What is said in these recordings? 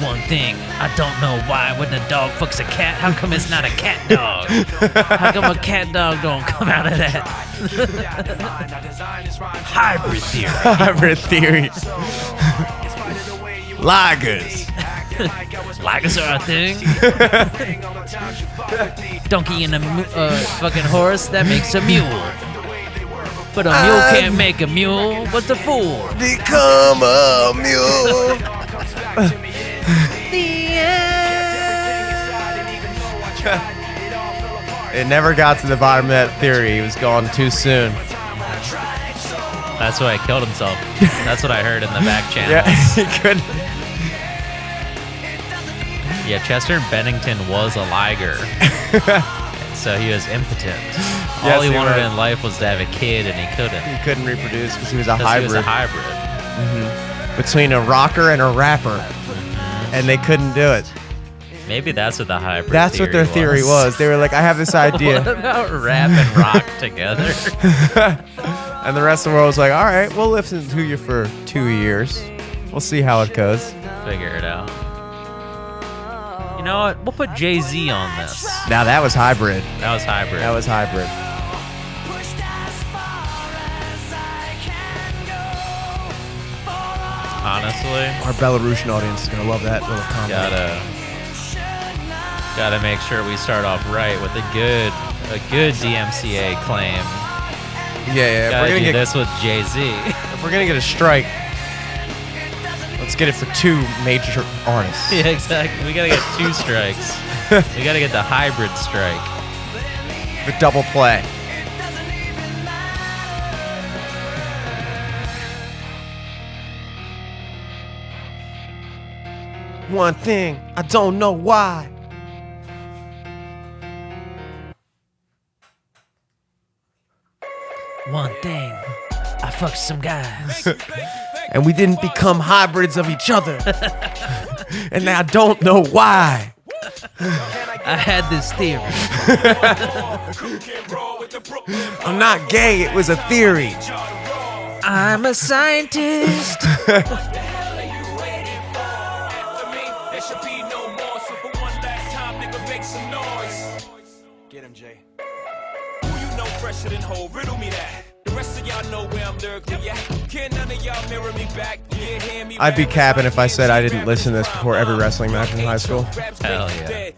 One thing, I don't know why when a dog fucks a cat, how come it's not a cat dog? How come a cat dog don't come out of that? Hybrid theory. Hybrid theory. Lagers. Lagers are a thing. Donkey and a fucking horse, that makes a mule. But a mule can't make a mule. What's the fool? Become a mule. It never got to the bottom of that theory. He was gone too soon. That's why he killed himself. That's what I heard in the back channels. Yeah, he couldn't. Yeah, Chester Bennington was a liger. So he was impotent. All he wanted in life was to have a kid, and he couldn't. He couldn't reproduce because he was a hybrid. He was a hybrid. Mm-hmm. Between a rocker and a rapper. And they couldn't do it. Maybe that's what the hybrid That's theory what their theory was. They were like, I have this idea. What about rap and rock together? And the rest of the world was like, all right, we'll listen to you for 2 years. We'll see how it goes. Figure it out. You know what? We'll put Jay-Z on this. Now that was hybrid. That was hybrid. That was hybrid. Honestly, our Belarusian audience is gonna love that little comment. Gotta make sure we start off right with a good DMCA claim. Yeah. Gotta do this with Jay-Z. If we're gonna get a strike, let's get it for 2 major artists. Yeah, exactly. We gotta get 2 strikes. We gotta get the hybrid strike. The double play. One thing, I don't know why. One thing, I fucked some guys. And we didn't become hybrids of each other. And I don't know why. I had this theory. I'm not gay, it was a theory. I'm a scientist. Get him, Jay. Who you know fresher than whole? Riddle me that. The rest of y'all know where I'm lyrically at. Can none of y'all mirror me back? Yeah, hear me. I'd be capping if I said I didn't listen to this before every wrestling match in high school. Hell yeah.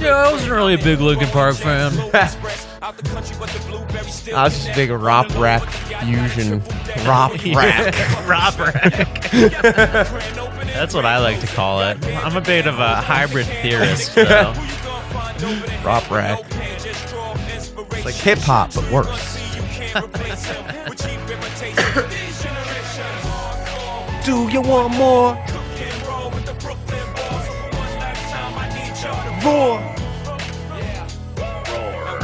Yeah, I wasn't really a big Linkin Park fan. I was just a big rap fusion. Rap rack. Rap rack. That's what I like to call it. I'm a bit of a hybrid theorist, though. Rap rack. It's like hip hop, but worse. Do you want more? Roar.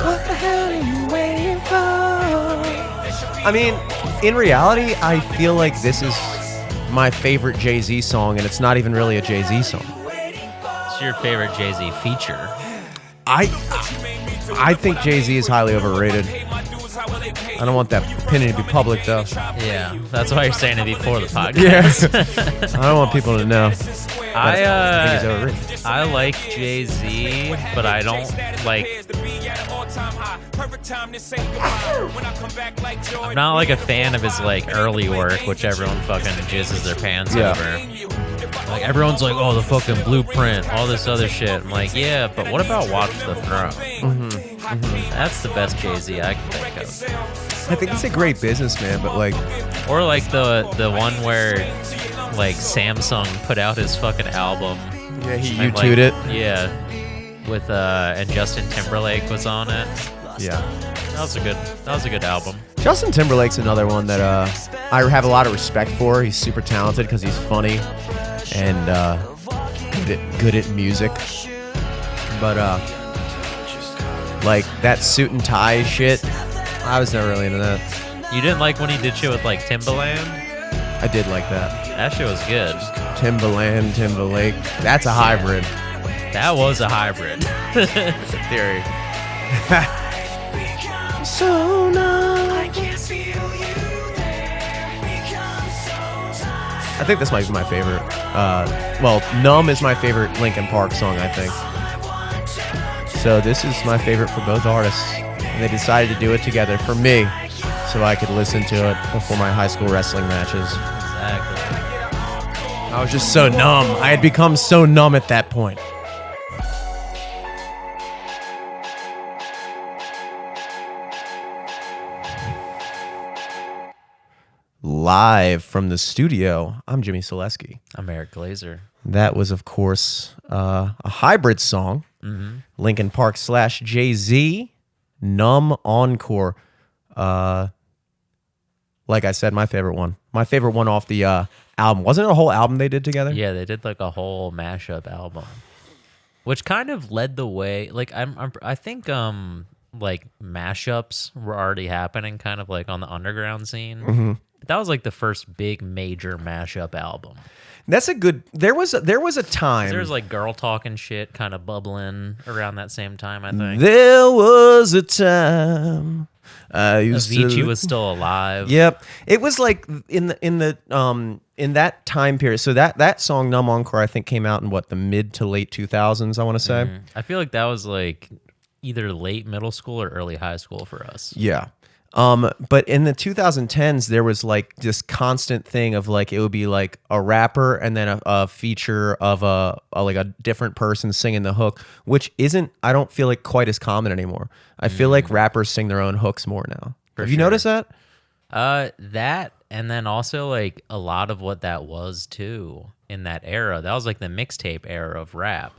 What the hell are you waiting for? I mean, in reality, I feel like this is my favorite Jay-Z song, and it's not even really a Jay-Z song. What's your favorite Jay-Z feature? I think Jay-Z is highly overrated. I don't want that opinion to be public, though. Yeah, that's why you're saying it before the podcast. Yes. I don't want people to know. I think he's overrated. I like Jay-Z, but I don't like. I'm not like a fan of his like early work, which everyone fucking jizzes their pants over. Like everyone's like, oh, the fucking Blueprint, all this other shit. I'm like, yeah, but what about Watch the Throne? That's the best Jay-Z I can think of. I think he's a great businessman, but like, or like the one where like Samsung put out his fucking album. Yeah, he and, YouTubed it. Yeah, with and Justin Timberlake was on it. Yeah, that was a good album. Justin Timberlake's another one that I have a lot of respect for. He's super talented because he's funny and good at music. But like that suit and tie shit, I was never really into that. You didn't like when he did shit with like Timbaland? I did like that. That shit was good. Timbaland, Timberlake. That's a hybrid. That was a hybrid. It's a theory. So numb. I can't feel you there. Become so tired. I think this might be my favorite. Well, Numb is my favorite Linkin Park song, I think. So this is my favorite for both artists. And they decided to do it together for me so I could listen to it before my high school wrestling matches. Exactly. I was just so numb. I had become so numb at that point. Live from the studio, I'm Jimmy Selesky. I'm Eric Glazer. That was, of course, a hybrid song. Linkin Park / Jay-Z, Numb Encore. Like I said, my favorite one. My favorite one off the album. Wasn't it a whole album they did together? Yeah, they did like a whole mashup album, which kind of led the way. Like I think like mashups were already happening, kind of like on the underground scene. That was like the first big major mashup album. That's a good. There was a time. There was like girl talking shit kind of bubbling around that same time, I think. There was a time I used Avicii to. was still alive. Yep, it was like in that time period. So that song "Numb Encore" I think came out in what, the mid to late 2000s. I want to say. I feel like that was like either late middle school or early high school for us. Yeah. But in the 2010s, there was like this constant thing of like, it would be like a rapper and then a feature of like a different person singing the hook, which isn't, I don't feel like quite as common anymore. I feel like rappers sing their own hooks more now. Have you noticed that? That, and then also like a lot of what that was too in that era, that was like the mixtape era of rap.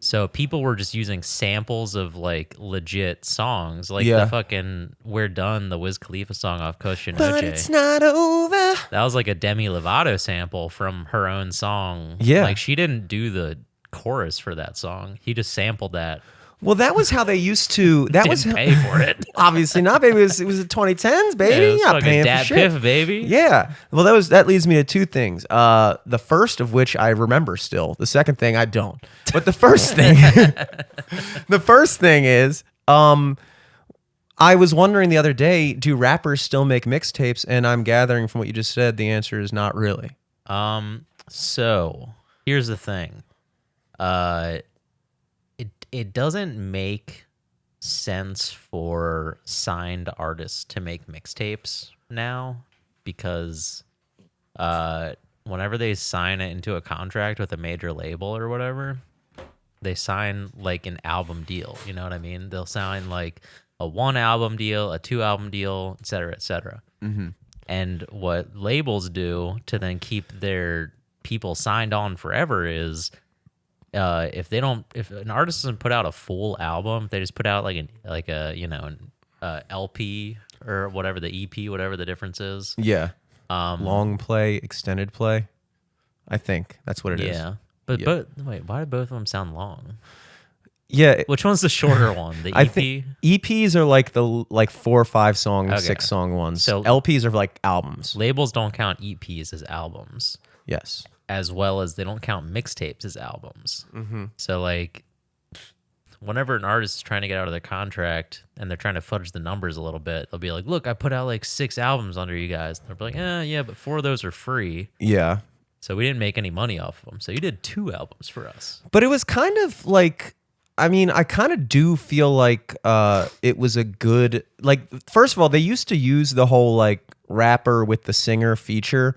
So people were just using samples of like legit songs, like the fucking "We're Done," the Wiz Khalifa song off Kush and But OJ. it's not over. That was like a Demi Lovato sample from her own song. Yeah. Like she didn't do the chorus for that song. He just sampled that. Well, that was how they used to. That was Didn't pay for it. obviously not, baby. It was the 2010s, baby. Yeah, it was You're not fucking paying for Dat shit. Piff, baby. Yeah. Well, that leads me to two things. The first of which I remember still. The second thing I don't. But the first thing, is, I was wondering the other day, do rappers still make mixtapes? And I'm gathering from what you just said, the answer is not really. So here's the thing. It doesn't make sense for signed artists to make mixtapes now because whenever they sign it into a contract with a major label or whatever, they sign like an album deal. You know what I mean? They'll sign like a 1 album deal, a 2 album deal, et cetera, et cetera. And what labels do to then keep their people signed on forever is if an artist doesn't put out a full album, they just put out like an LP or whatever, the EP, whatever the difference is. Yeah. Long play, extended play. I think that's what it is. Yeah. But wait, why do both of them sound long? Yeah. Which one's the shorter one? The EP? I think EPs are like the 4 or 5 song, Okay. 6 song ones. So LPs are like albums. labels don't count EPs as albums, Yes. as well as they don't count mixtapes as albums. So like whenever an artist is trying to get out of their contract and they're trying to fudge the numbers a little bit, they'll be like, look, I put out like 6 albums under you guys. And they'll be like, yeah, but 4 of those are free. Yeah. So we didn't make any money off of them. So you did 2 albums for us. But it was kind of like, I mean, I kind of do feel like it was a good, like, first of all, they used to use the whole like rapper with the singer feature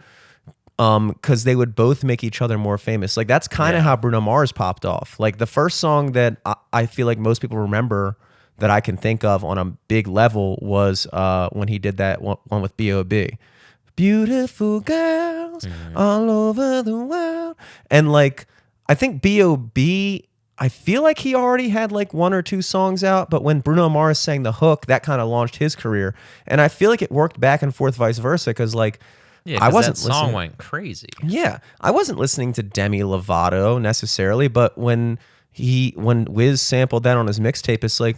because they would both make each other more famous. Like that's kind of how Bruno Mars popped off. Like the first song that I feel like most people remember that I can think of on a big level was when he did that one with B.O.B. Beautiful girls all over the world. And like, I think B.O.B., I feel like he already had like 1 or 2 songs out, but when Bruno Mars sang the hook, that kind of launched his career. And I feel like it worked back and forth vice versa because like, Yeah, I wasn't that song listening. went crazy. Yeah, I wasn't listening to Demi Lovato necessarily, but when Wiz sampled that on his mixtape, it's like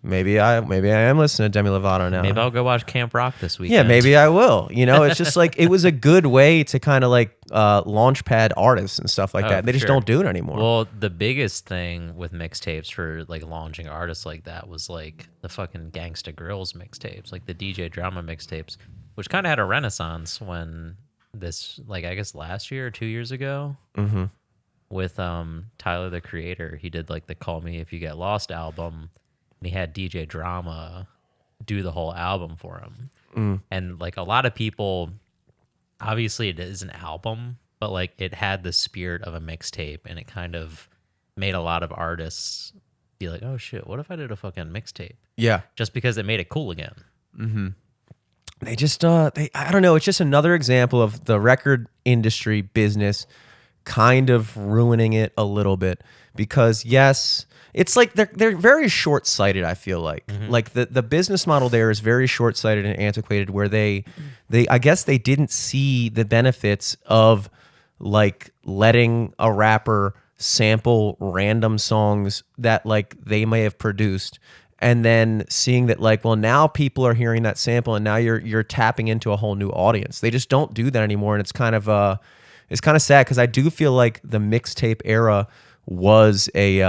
maybe I am listening to Demi Lovato now. Maybe I'll go watch Camp Rock this weekend. Yeah, maybe I will. You know, it's just like it was a good way to kind of like launch pad artists and stuff like that. They just sure. don't do it anymore. Well, the biggest thing with mixtapes for like launching artists like that was like the fucking Gangsta Grills mixtapes, like the DJ Drama mixtapes, which kind of had a renaissance when this, like, I guess last year or 2 years ago with Tyler, the Creator. He did like the Call Me If You Get Lost album, and he had DJ Drama do the whole album for him. And like a lot of people, obviously it is an album, but like it had the spirit of a mixtape, and it kind of made a lot of artists be like, oh shit, what if I did a fucking mixtape? Yeah. Just because it made it cool again. They just I don't know, it's just another example of the record industry business kind of ruining it a little bit, because yes, it's like they're very short-sighted, I feel like. Like the business model there is very short-sighted and antiquated, where they I guess they didn't see the benefits of like letting a rapper sample random songs that like they may have produced, and then seeing that like, well, now people are hearing that sample, and now you're tapping into a whole new audience. They just don't do that anymore, and it's kind of sad, because I do feel like the mixtape era was a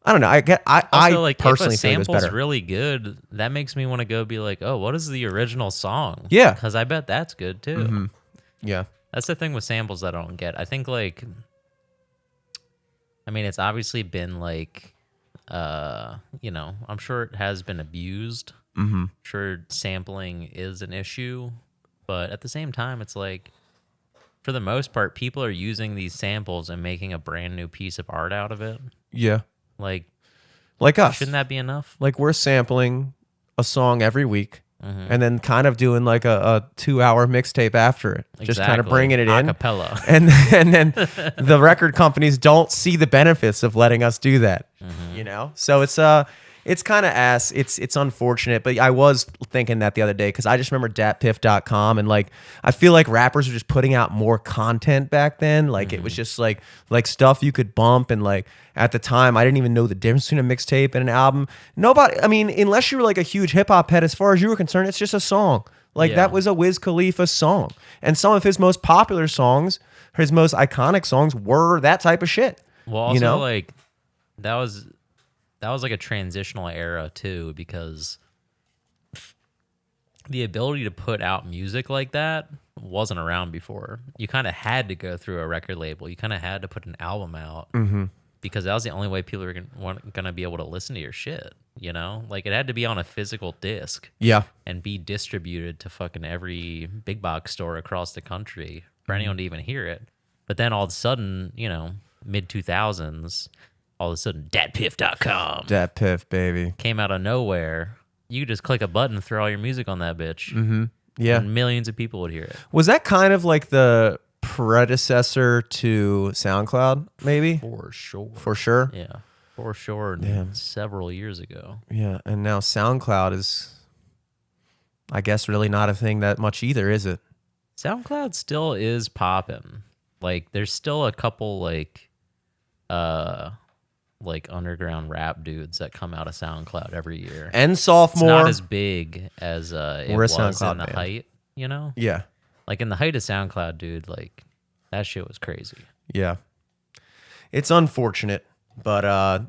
I don't know. I like, personally if a think it was sample's better. really good, that makes me want to go be like, oh, what is the original song? Yeah. Because I bet that's good too. Yeah. That's the thing with samples that I don't get. I think like, I mean, it's obviously been like, you know, I'm sure it has been abused. Sure, sampling is an issue, but at the same time, it's like, for the most part, people are using these samples and making a brand new piece of art out of it. Yeah. Like us. shouldn't that be enough? Like, we're sampling a song every week, and then kind of doing like a 2-hour mixtape after it, just kind of Exactly. bringing it in, Acapella. and then the record companies don't see the benefits of letting us do that. You know, so it's kind of ass. It's unfortunate, but I was thinking that the other day, because I just remember datpiff.com, and like I feel like rappers were just putting out more content back then. Like it was just like stuff you could bump, and like at the time I didn't even know the difference between a mixtape and an album. Nobody, I mean, unless you were like a huge hip hop head, as far as you were concerned, it's just a song. Like that was a Wiz Khalifa song, and some of his most popular songs, his most iconic songs, were that type of shit. Well, also, you know, like that was like a transitional era too, because the ability to put out music like that wasn't around before. You kind of had to go through a record label. You kind of had to put an album out, because that was the only way people were gonna be able to listen to your shit. You know, like it had to be on a physical disc, yeah, and be distributed to fucking every big box store across the country for anyone to even hear it. But then all of a sudden, you know, mid 2000s, all of a sudden, datpiff.com DatPiff, baby. came out of nowhere. You could just click a button, throw all your music on that bitch, Yeah. and millions of people would hear it. Was that kind of like the predecessor to SoundCloud, maybe? For sure. For sure. Yeah, for sure. Several years ago. Yeah, and now SoundCloud is, I guess, really not a thing that much either, is it? SoundCloud still is popping. Like, there's still a couple like underground rap dudes that come out of SoundCloud every year. And It's sophomore. not as big as it We're a was SoundCloud in the band. height, you know? Yeah, Like in the height of SoundCloud, dude, like that shit was crazy. yeah. It's unfortunate, but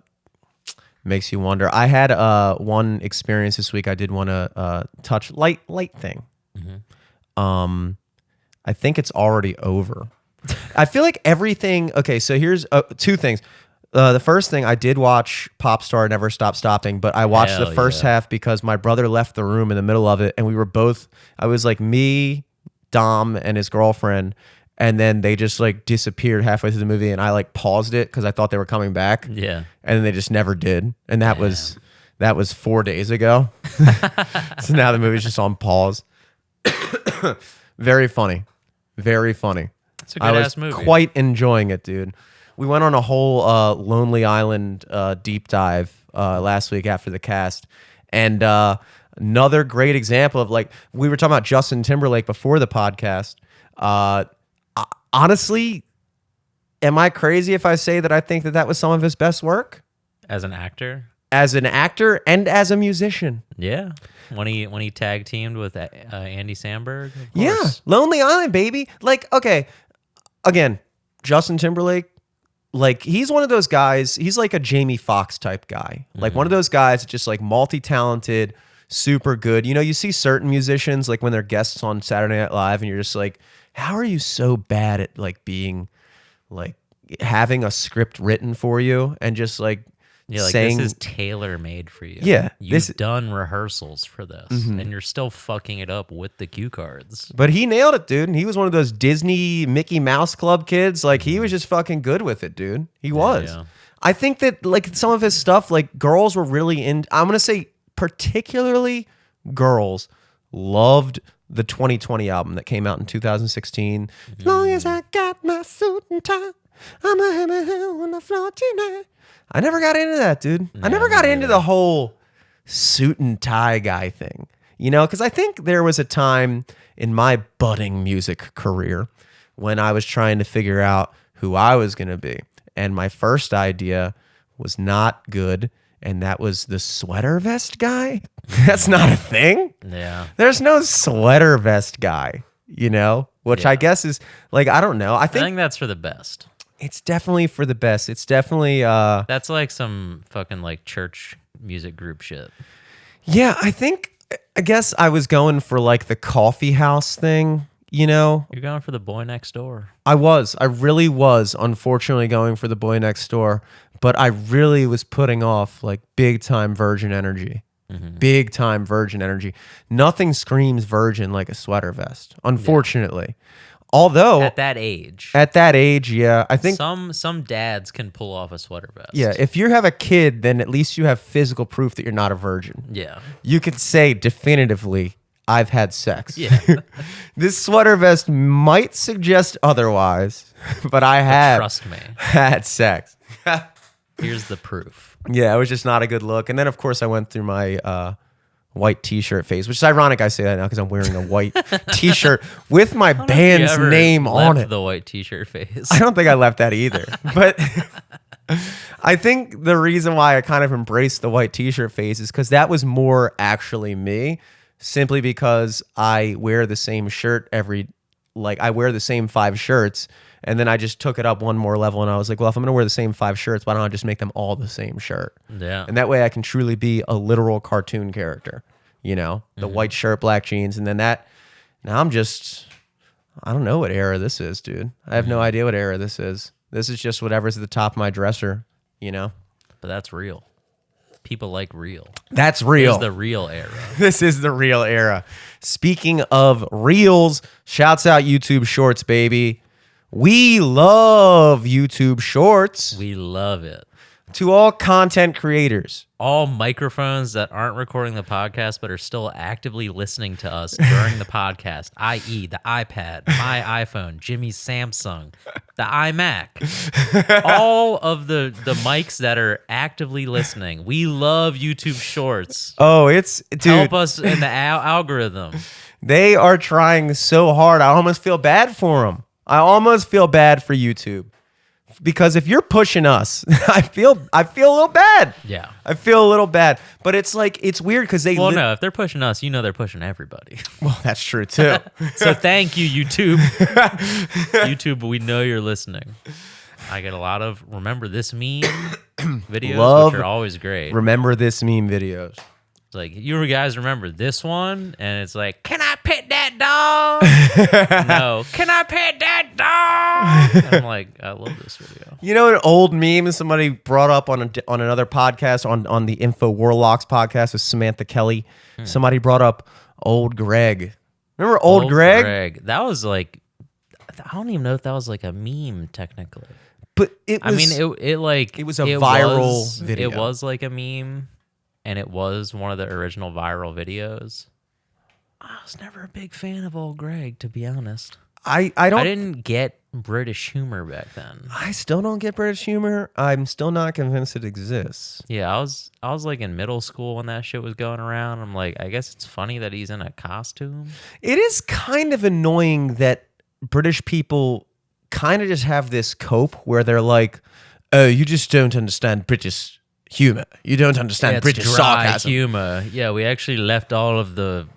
makes you wonder. I had one experience this week I did want to touch. Light thing. I think it's already over. I feel like everything. Okay, so here's two things. The first thing, I did watch Popstar Never Stop Stopping, but I watched Hell the first yeah. half because my brother left the room in the middle of it, and we were both. I was like me, Dom, and his girlfriend, and then they just like disappeared halfway through the movie, and I like paused it because I thought they were coming back. Yeah. And then they just never did, and that was 4 days ago. So now the movie's just on pause. Very funny, very funny. It's a good I was ass movie. quite enjoying it, dude. We went on a whole Lonely Island deep dive last week after the cast, and another great example of, like, we were talking about Justin Timberlake before the podcast. Honestly, am I crazy if I say that I think that was some of his best work As an actor? as an actor and as a musician? Yeah. When he tag teamed with Andy Samberg. Of Yeah, course. Lonely Island, baby. Like, okay, again, Justin Timberlake, like, he's one of those guys. He's like a Jamie Foxx type guy, like one of those guys, just like multi-talented, super good. You know, you see certain musicians like when they're guests on Saturday Night Live, and you're just like, how are you so bad at like being like having a script written for you and just like saying this is tailor made for you. Yeah, You've done rehearsals for this and you're still fucking it up with the cue cards. But he nailed it, dude. And he was one of those Disney Mickey Mouse Club kids. Like he was just fucking good with it, dude. He was. Yeah. I think that like some of his stuff, like girls were really I'm gonna say particularly girls loved the 2020 album that came out in 2016. As long as I got my suit and tie, I'm a hammer on the floor tonight. I never got into that, dude. I never got into the whole suit and tie guy thing, you know, because I think there was a time in my budding music career when I was trying to figure out who I was going to be. And my first idea was not good. And that was the sweater vest guy. That's not a thing. Yeah. There's no sweater vest guy, you know, which I guess is like, I don't know. I think that's for the best. It's definitely for the best. It's definitely that's like some fucking like church music group shit. Yeah, I guess I was going for like the coffee house thing, you know. You're going for the boy next door. I really was unfortunately going for the boy next door, but I really was putting off like big time Virgin Energy. Big time Virgin Energy. Nothing screams Virgin like a sweater vest, unfortunately. Although at that age, yeah, I think some dads can pull off a sweater vest. Yeah, if you have a kid, then at least you have physical proof that you're not a virgin. Yeah, you could say definitively, I've had sex. Yeah, this sweater vest might suggest otherwise, but I have trust me, had sex. Here's the proof. Yeah, it was just not a good look. And then of course I went through my white t-shirt phase, which is ironic I say that now because I'm wearing a white t-shirt with my band's name on it. The white t-shirt phase. I don't think I left that either. But I think the reason why I kind of embraced the white t-shirt phase is because that was more actually me, simply because I wear the same shirt I wear the same 5 shirts, and then I just took it up one more level, and I was like, well, if I'm going to wear the same 5 shirts, why don't I just make them all the same shirt? Yeah. And that way I can truly be a literal cartoon character, you know, the white shirt, black jeans, and then now I don't know what era this is, dude. I have no idea what era this is. This is just whatever's at the top of my dresser, you know? But that's real. People like real. That's real. This is the real era. This is the real era. Speaking of reels, shouts out YouTube Shorts, baby. We love YouTube Shorts. We love it. To all content creators. All microphones that aren't recording the podcast but are still actively listening to us during the podcast, i.e. the iPad, my iPhone, Jimmy's Samsung, the iMac. All of the mics that are actively listening. We love YouTube Shorts. Oh, dude. Help us in the algorithm. They are trying so hard. I almost feel bad for them. I almost feel bad for YouTube. Because if you're pushing us, I feel a little bad. Yeah. I feel a little bad. But it's like, it's weird because they... Well, no, if they're pushing us, you know they're pushing everybody. Well, that's true, too. So thank you, YouTube. YouTube, we know you're listening. I get a lot of remember this meme videos, which are always great. Remember this meme videos. It's like, you guys remember this one? And it's like, can I pet that dog? No. Can I pet that dog? And I'm like, I love this video. You know an old meme somebody brought up on another podcast, on the Info Warlocks podcast with Samantha Kelly? Somebody brought up Old Greg. Remember Old Greg? That was like, I don't even know if that was like a meme technically. But it was... I mean, it was a viral video. It was like a meme. And it was one of the original viral videos. I was never a big fan of Old Greg, to be honest. I didn't get British humor back then. I still don't get British humor. I'm still not convinced it exists. Yeah, I was like in middle school when that shit was going around. I'm like, I guess it's funny that he's in a costume. It is kind of annoying that British people kind of just have this cope where they're like, oh, you just don't understand British humor. You don't understand British sarcasm. Humor. Yeah, we actually left all of the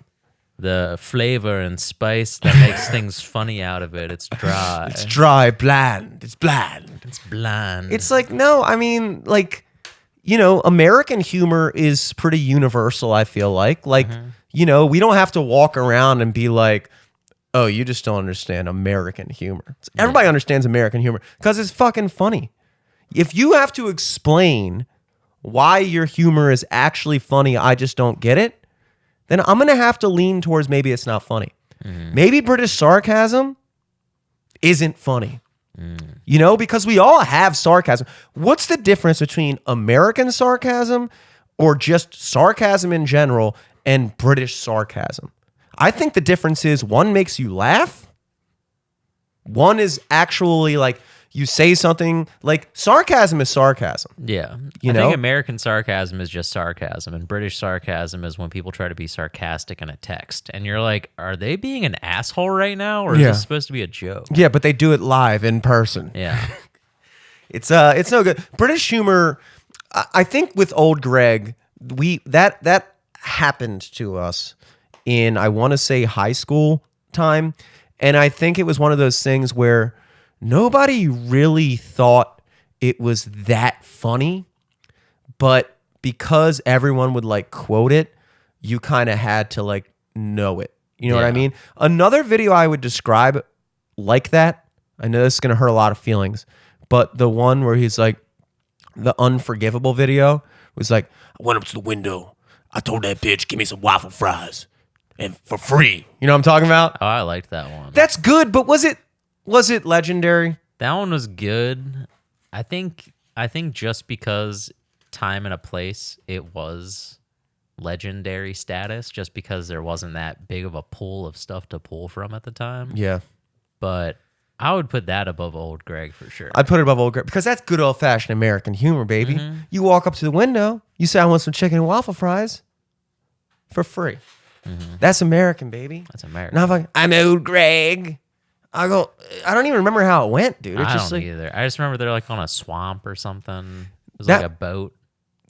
flavor and spice that makes things funny out of it. It's dry. It's dry, bland. It's bland. It's bland. It's like, no, I mean, like, you know, American humor is pretty universal, I feel like. Like, you know, we don't have to walk around and be like, oh, you just don't understand American humor. Everybody understands American humor because it's fucking funny. If you have to explain why your humor is actually funny, I just don't get it, then I'm going to have to lean towards maybe it's not funny. Maybe British sarcasm isn't funny. You know, because we all have sarcasm. What's the difference between American sarcasm or just sarcasm in general and British sarcasm? I think the difference is one makes you laugh. One is actually like you say something like sarcasm is sarcasm. Yeah. You I know? think American sarcasm is just sarcasm, and British sarcasm is when people try to be sarcastic in a text. And you're like, are they being an asshole right now? Or is this supposed to be a joke? Yeah, but they do it live in person. Yeah. It's no good. British humor, I think with old Greg, that happened to us in, I want to say, high school time. And I think it was one of those things where nobody really thought it was that funny, but because everyone would like quote it, you kind of had to like know it. You know what I mean? Another video I would describe like that, I know this is going to hurt a lot of feelings, but the one where he's like, the Unforgivable video was like, I went up to the window. I told that bitch, give me some waffle fries and for free. You know what I'm talking about? Oh, I liked that one. That's good, but was it legendary? That one was good. I think just because time and a place, it was legendary status, just because there wasn't that big of a pool of stuff to pull from at the time. Yeah. But I would put that above old Greg for sure. I'd put it above old Greg because that's good old-fashioned American humor, baby. You walk up to the window, you say, I want some chicken and waffle fries for free. That's American, baby. That's American. Not like, I'm old Greg. I go, I don't even remember how it went, dude. It's I just don't like, either. I just remember they're like on a swamp or something. It was That- like a boat.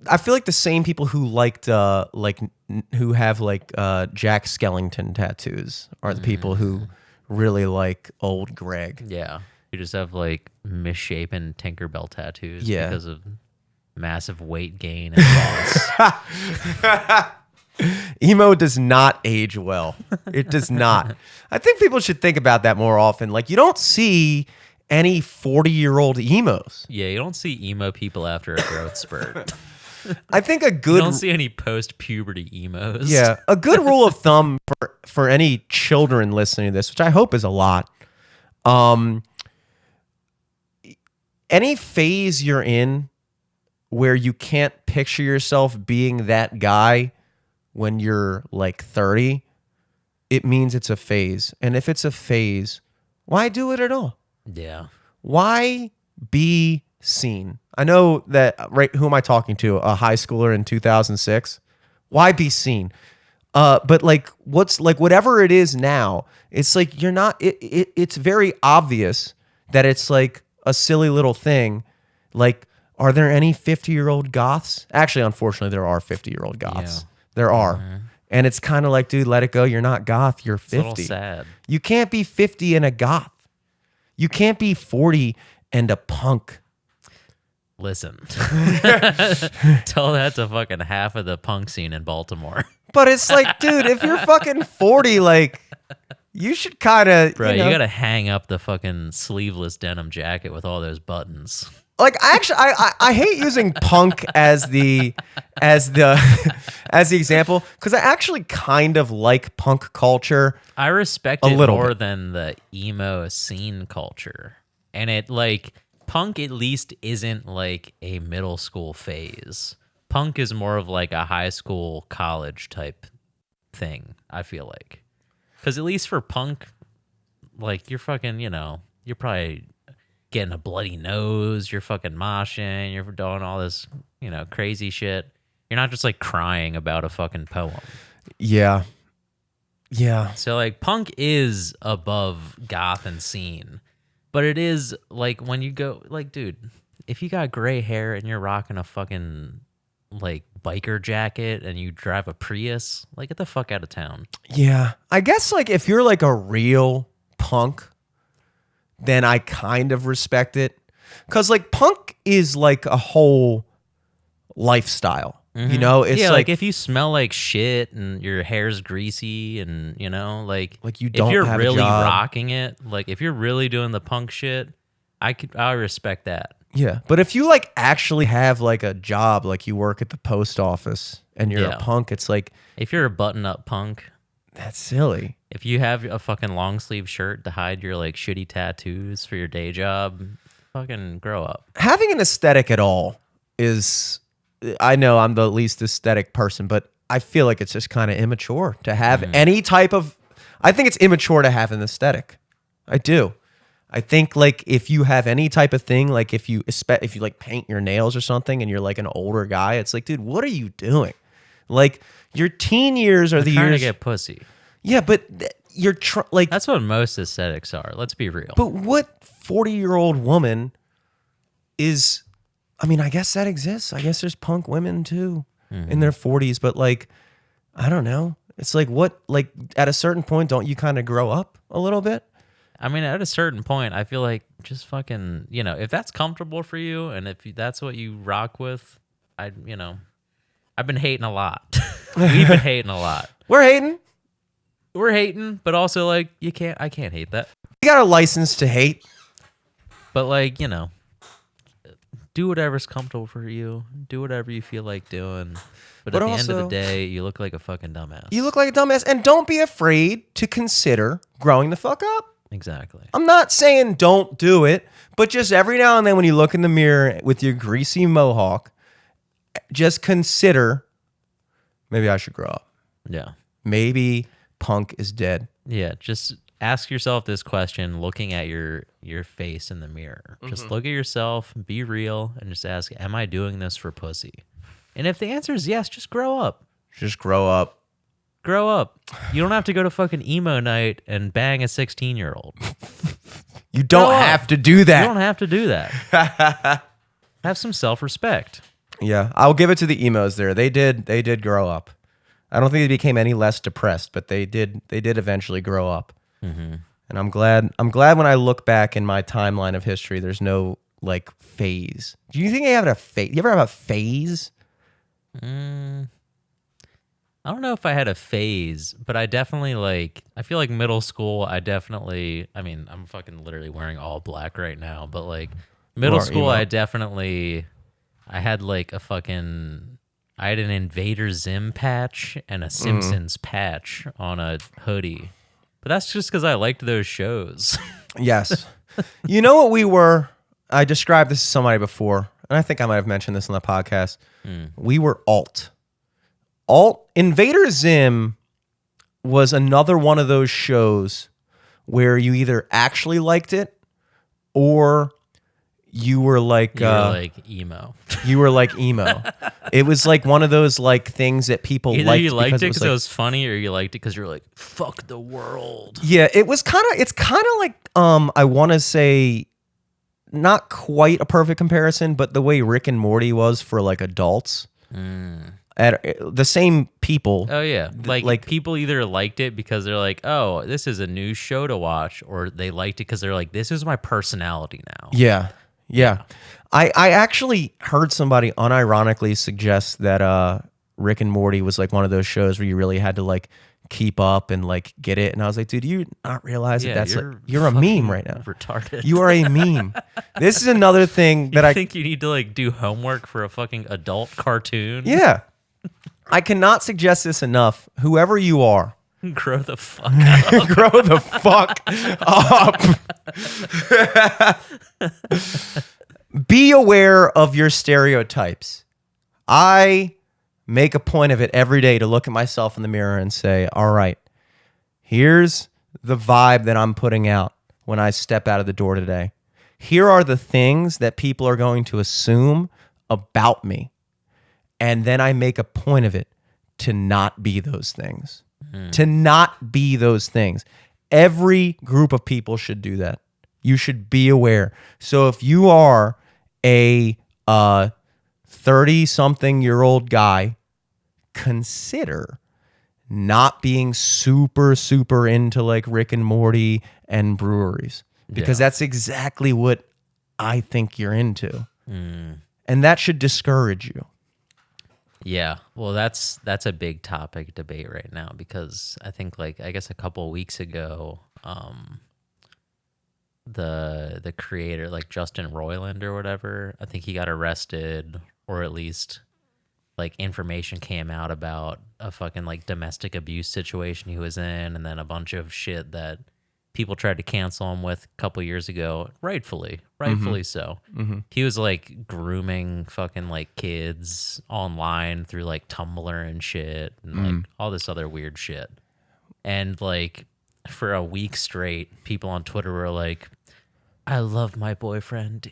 I feel like the same people who liked, who have like Jack Skellington tattoos are the people who really like old Greg. Yeah. You just have like misshapen Tinkerbell tattoos because of massive weight gain and loss. Emo does not age well. It does not. I think people should think about that more often. Like, you don't see any 40-year-old emos. Yeah, you don't see emo people after a growth spurt. I think a You good don't see any post-puberty emos. yeah, a good rule of thumb for any children listening to this, which I hope is a lot. Any phase you're in where you can't picture yourself being that guy when you're like 30, it means it's a phase. And if it's a phase, why do it at all? Yeah. Why be seen? I know that, right? Who am I talking to? A high schooler in 2006? Why be seen? But like, what's like, whatever it is now, it's like, you're not, it's very obvious that it's like a silly little thing. Like, are there any 50-year-old goths? Actually, unfortunately, there are 50-year-old goths. Yeah. There are. And it's kind of like, dude, let it go. You're not goth. You're 50. It's a little sad. You can't be 50 and a goth. You can't be 40 and a punk. Listen. Tell that to fucking half of the punk scene in Baltimore. But it's like, dude, if you're fucking 40, like, you should kind of, Bro, you gotta hang up the fucking sleeveless denim jacket with all those buttons. like, I hate using punk as the example because I actually kind of like punk culture. I respect A it little more bit. than the emo scene culture. And it, like, punk at least isn't like a middle school phase. Punk is more of like a high school, college type thing, I feel like. Because at least for punk, like, you're fucking, you're probably getting a bloody nose, you're fucking moshing, you're doing all this, crazy shit. You're not just like crying about a fucking poem. Yeah. Yeah. So like punk is above goth and scene, but it is like when you go like, dude, if you got gray hair and you're rocking a fucking like biker jacket and you drive a Prius, like get the fuck out of town. Yeah. I guess like if you're like a real punk, then I kind of respect it. Cause like punk is like a whole lifestyle. You know, it's like if you smell like shit and your hair's greasy and like you don't if you're have a really job. rocking it, like if you're really doing the punk shit, I respect that. Yeah, but if you like actually have like a job, like you work at the post office and you're a punk, it's like If you're a button-up punk, that's silly. if you have a fucking long sleeve shirt to hide your like shitty tattoos for your day job, fucking grow up. Having an aesthetic at all is, I know I'm the least aesthetic person, but I feel like it's just kind of immature to have any type of, I think it's immature to have an aesthetic. I do. I think like if you have any type of thing, like if you like paint your nails or something and you're like an older guy, it's like, dude, what are you doing? Like your teen years are the Trying years to get pussy. Yeah, but you're like That's what most aesthetics are. Let's be real. But what 40-year-old woman is, I mean, I guess that exists. I guess there's punk women too in their 40s, but like, I don't know. It's like what, like at a certain point, don't you kind of grow up a little bit? I mean, at a certain point, I feel like just fucking, if that's comfortable for you and if that's what you rock with, I've been hating a lot. We've been hating a lot. We're hating. We're hating, but also like I can't hate that. You got a license to hate. But like, do whatever's comfortable for you. Do whatever you feel like doing. But at the end of the day, you look like a fucking dumbass. You look like a dumbass. And don't be afraid to consider growing the fuck up. Exactly. I'm not saying don't do it, but just every now and then when you look in the mirror with your greasy mohawk, just consider, maybe I should grow up. Yeah. Maybe punk is dead. Yeah, just ask yourself this question looking at your face in the mirror. Just look at yourself, be real, and just ask, am I doing this for pussy? And if the answer is yes, just grow up. Just grow up. Grow up. You don't have to go to fucking emo night and bang a 16-year-old. You don't have to do that. You don't have to do that. Have some self-respect. Yeah, I'll give it to the emos there. They did grow up. I don't think they became any less depressed, but they did eventually grow up. Mm-hmm. And I'm glad when I look back in my timeline of history, there's no like phase. Do you think I have a phase? You ever have a phase? I don't know if I had a phase, but I definitely I feel like middle school, I mean, I'm fucking literally wearing all black right now, but like middle school, emo. I had like I had an Invader Zim patch and a Simpsons patch on a hoodie. But that's just because I liked those shows. Yes. You know what we were? I described this to somebody before, and I think I might have mentioned this on the podcast. We were alt. Invader Zim was another one of those shows where you either actually liked it or you were like emo. You were like emo. It was like one of those like things that people Either liked you liked it because it was funny, or you liked it because you're like, fuck the world. Yeah, it's kind of like I want to say not quite a perfect comparison, but the way Rick and Morty was for like adults. At the same people. Oh yeah, like people either liked it because they're like, oh, this is a new show to watch, or they liked it because they're like, this is my personality now. Yeah. I actually heard somebody unironically suggest that Rick and Morty was like one of those shows where you really had to like keep up and like get it. And I was like, dude, you not realize that that's you're a meme right now. Retarded. You are a meme. This is another thing that I think you need to like do homework for a fucking adult cartoon. Yeah. I cannot suggest this enough. Whoever you are, grow the fuck up. Grow the fuck up. Be aware of your stereotypes. I make a point of it every day to look at myself in the mirror and say, all right, here's the vibe that I'm putting out when I step out of the door today. Here are the things that people are going to assume about me. And then I make a point of it to not be those things. To not be those things. Every group of people should do that. You should be aware. So if you are a 30-something-year-old guy, consider not being super, super into like Rick and Morty and breweries. Because that's exactly what I think you're into. And that should discourage you. Yeah, well, that's a big topic debate right now because I think I guess a couple of weeks ago, the creator Justin Roiland or whatever, I think he got arrested, or at least information came out about a fucking domestic abuse situation he was in, and then a bunch of shit that people tried to cancel him with a couple years ago, rightfully so. He was grooming fucking kids online through Tumblr and shit, and all this other weird shit. And for a week straight, people on Twitter were like, "I love my boyfriend.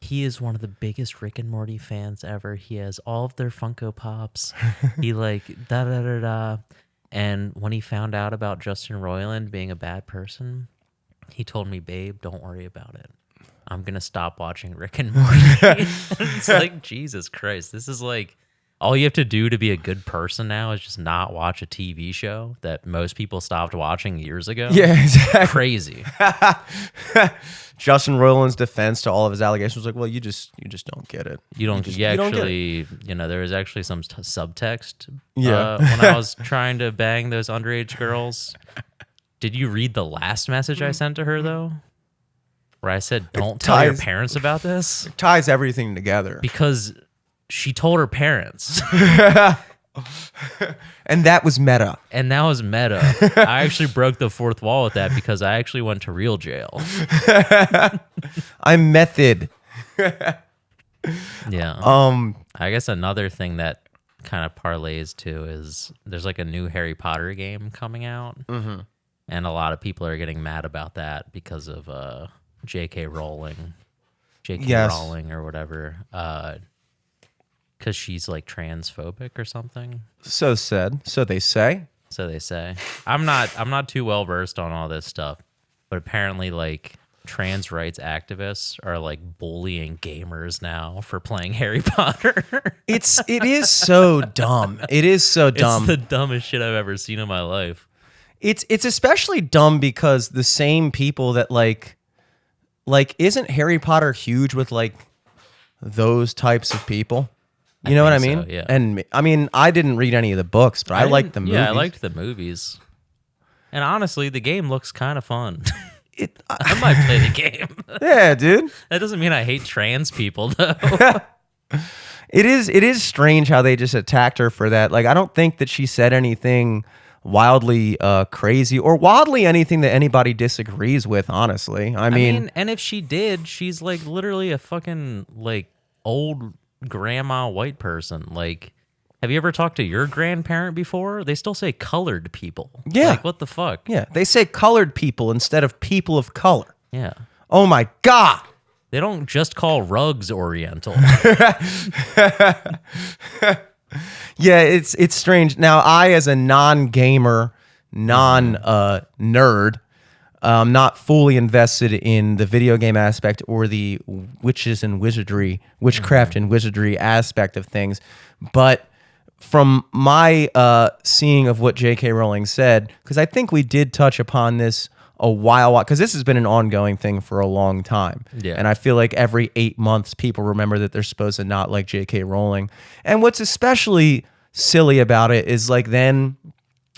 He is one of the biggest Rick and Morty fans ever. He has all of their Funko Pops. He da da da da." And when he found out about Justin Roiland being a bad person, he told me, "Babe, don't worry about it. I'm gonna stop watching Rick and Morty." It's Jesus Christ. This is all you have to do to be a good person now is just not watch a TV show that most people stopped watching years ago. Yeah, exactly. Crazy. Justin Roiland's defense to all of his allegations was well, you just don't get it. You don't just, you you don't actually, there was actually some subtext Yeah. when I was trying to bang those underage girls. Did you read the last message I sent to her, though? Where I said, don't tell your parents about this? It ties everything together. Because she told her parents. And that was meta. And that was meta. I actually broke the fourth wall with that because I actually went to real jail. I'm method. Yeah. I guess another thing that kind of parlays to is there's a new Harry Potter game coming out. Mm-hmm. And a lot of people are getting mad about that because of J.K. Rowling. Yes. Rowling or whatever. Because she's transphobic or something. So said. So they say. So they say. I'm not too well versed on all this stuff, but apparently trans rights activists are bullying gamers now for playing Harry Potter. It is so dumb. It is so dumb. It's the dumbest shit I've ever seen in my life. It's especially dumb because the same people that isn't Harry Potter huge with those types of people? You know what I mean? So, yeah. And I mean, I didn't read any of the books, but I liked the movies. Yeah, I liked the movies. And honestly, the game looks kind of fun. I might play the game. Yeah, dude. That doesn't mean I hate trans people, though. It is strange how they just attacked her for that. I don't think that she said anything wildly crazy or wildly anything that anybody disagrees with, honestly. I mean, and if she did, she's literally a fucking old grandma white person. Have you ever talked to your grandparent before? They still say colored people. Yeah. What the fuck? Yeah, they say colored people instead of people of color. Yeah. Oh my God. They don't just call rugs Oriental. Yeah, it's strange. Now, I, as a non-gamer, non-nerd, not fully invested in the video game aspect or the witches and wizardry, witchcraft and wizardry aspect of things, but from my seeing of what J.K. Rowling said, because I think we did touch upon this a while, because this has been an ongoing thing for a long time. Yeah. And I feel like every 8 months, people remember that they're supposed to not like J.K. Rowling. And what's especially silly about it is then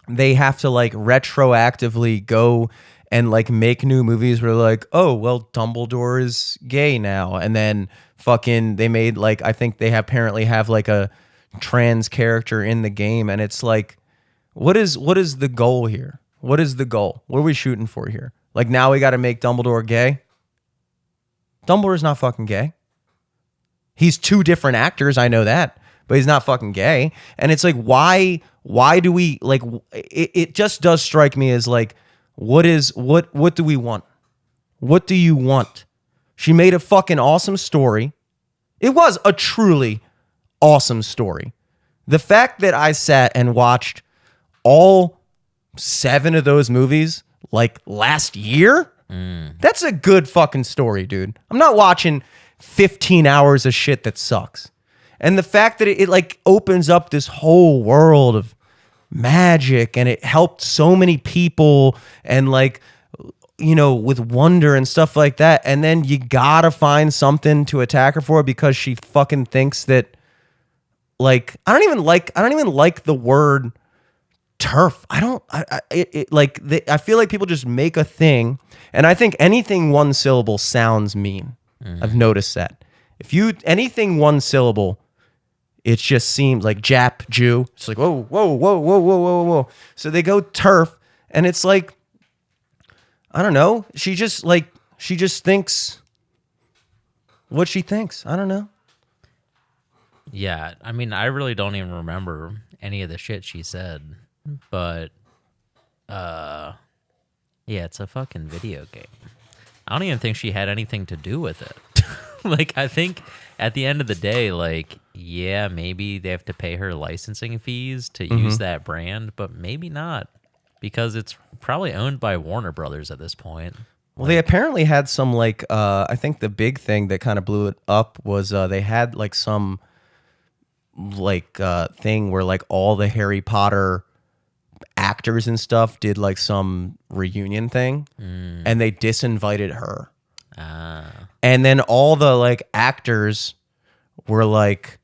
they have to retroactively go and make new movies where oh, well, Dumbledore is gay now. And then fucking they made I think they apparently have a trans character in the game. And it's what is the goal here? What is the goal? What are we shooting for here? Now we got to make Dumbledore gay? Dumbledore's not fucking gay. He's two different actors, I know that, but he's not fucking gay. And it's why do we it just does strike me as what do we want? What do you want? She made a fucking awesome story. It was a truly awesome story. The fact that I sat and watched all 7 of those movies last year, that's a good fucking story, dude. I'm not watching 15 hours of shit that sucks. And the fact that it opens up this whole world of magic and it helped so many people and with wonder and stuff like that, and then you gotta find something to attack her for because she fucking thinks that like I don't even like the word turf. I feel like people just make a thing, and I think anything one syllable sounds mean. I've noticed that. If you anything one syllable, it just seems like Jap, Jew. It's like whoa, whoa, whoa, whoa, whoa, whoa, whoa. So they go turf, and it's like, I don't know. She just thinks what she thinks. I don't know. Yeah, I mean, I really don't even remember any of the shit she said, but yeah, it's a fucking video game. I don't even think she had anything to do with it. Like, I think at the end of the day, like, yeah, maybe they have to pay her licensing fees to use that brand, but maybe not, because it's probably owned by Warner Brothers at this point. Well, they apparently had some, like, I think the big thing that kind of blew it up was they had, like, some, like, thing where, like, all the Harry Potter actors and stuff did, like, some reunion thing, and they disinvited her. And then all the, like, actors were, like,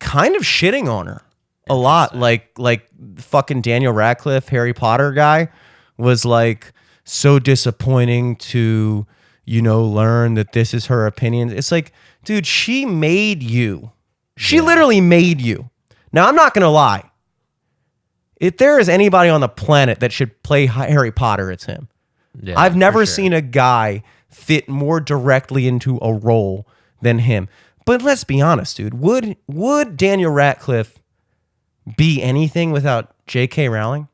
kind of shitting on her a lot. Like fucking Daniel Radcliffe, Harry Potter guy, was, like, so disappointing to, you know, learn that this is her opinion. It's like, dude, she made you. She literally made you. Now, I'm not going to lie. If there is anybody on the planet that should play Harry Potter, it's him. Yeah, I've never for sure. seen a guy fit more directly into a role than him. But let's be honest, dude. Would Daniel Radcliffe be anything without J.K. Rowling?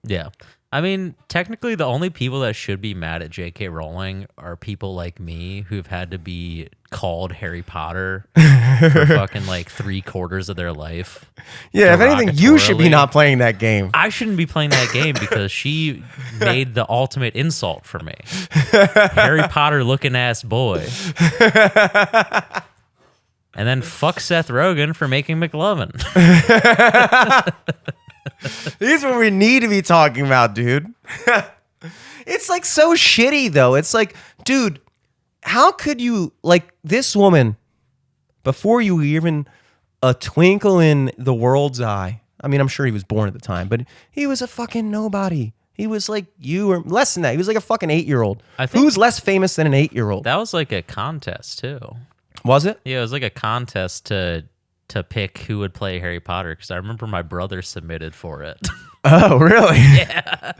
Yeah. I mean, technically, the only people that should be mad at J.K. Rowling are people like me who've had to be called Harry Potter for fucking like 3/4 of their life. Yeah, if anything, you should be derogatorily. not playing that game. I shouldn't be playing that game because she made the ultimate insult for me. Harry Potter looking ass boy. And then fuck Seth Rogen for making McLovin. These are what we need to be talking about, dude. It's like so shitty, though. It's like, dude, how could you, like, this woman, before you even a twinkle in the world's eye, I mean, I'm sure he was born at the time, but he was a fucking nobody. He was like you, or less than that. He was like a fucking 8-year-old. I think- Who's less famous than an 8-year-old? That was like a contest, too. Was it? Yeah, it was like a contest to pick who would play Harry Potter, because I remember my brother submitted for it. Oh, really? Yeah.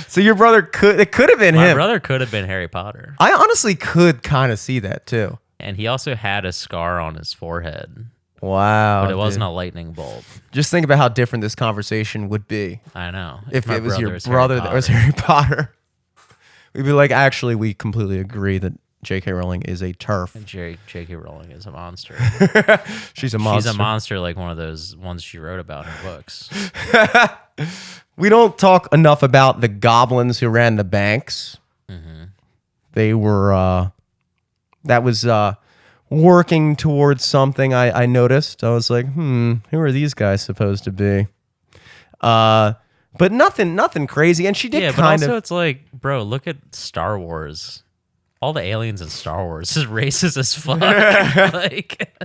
So your brother it could have been My him. brother could have been Harry Potter. I honestly could kind of see that too. And he also had a scar on his forehead, Wow. but it wasn't dude. a lightning bolt. Just think about how different this conversation would be I know. if my it was your Harry brother that was Potter. Harry Potter. We'd be like, actually, we completely agree that J.K. Rowling is a turf. J.K. Rowling is a monster. She's a monster. She's a monster, like one of those ones she wrote about in her books. We don't talk enough about the goblins who ran the banks. They were, that was working towards something I noticed. I was like, who are these guys supposed to be? But nothing crazy. And she did Yeah, but kind also of. it's like, bro, look at Star Wars. All the aliens in Star Wars is racist as fuck. Like,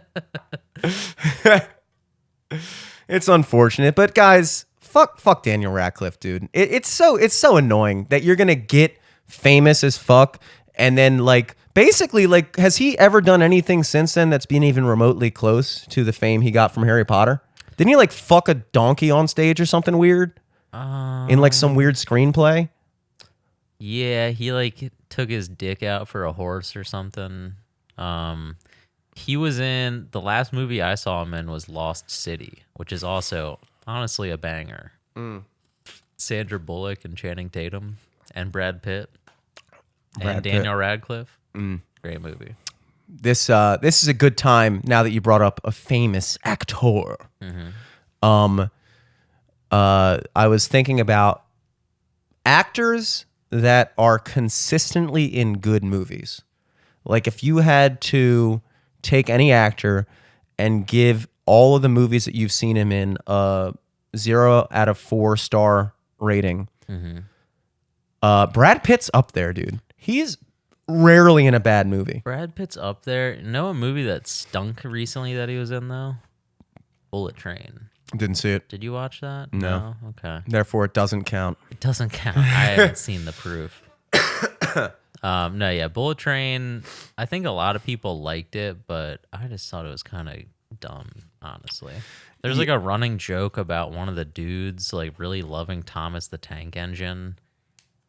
It's unfortunate, but guys, fuck Daniel Radcliffe, dude. It's so annoying that you're gonna get famous as fuck, and then like basically like, has he ever done anything since then that's been even remotely close to the fame he got from Harry Potter? Didn't he like fuck a donkey on stage or something weird in like some weird screenplay? yeah, he like took his dick out for a horse or something. He was in the last movie I saw him in was Lost City, which is also honestly a banger. Sandra Bullock and Channing Tatum and Brad Pitt and Daniel Radcliffe. Great movie. This is a good time now that you brought up a famous actor. I was thinking about actors that are consistently in good movies. Like if you had to take any actor and give all of the movies that you've seen him in a 0 out of 4 star rating, Brad Pitt's up there, dude. He's rarely in a bad movie. Brad Pitt's up there. Know a movie that stunk recently that he was in though? Bullet Train. Didn't see it. Did you watch that? No. Okay. Therefore, it doesn't count. It doesn't count. I haven't seen the proof. No, yeah, Bullet Train. I think a lot of people liked it, but I just thought it was kind of dumb, honestly. There's like a running joke about one of the dudes like really loving Thomas the Tank Engine,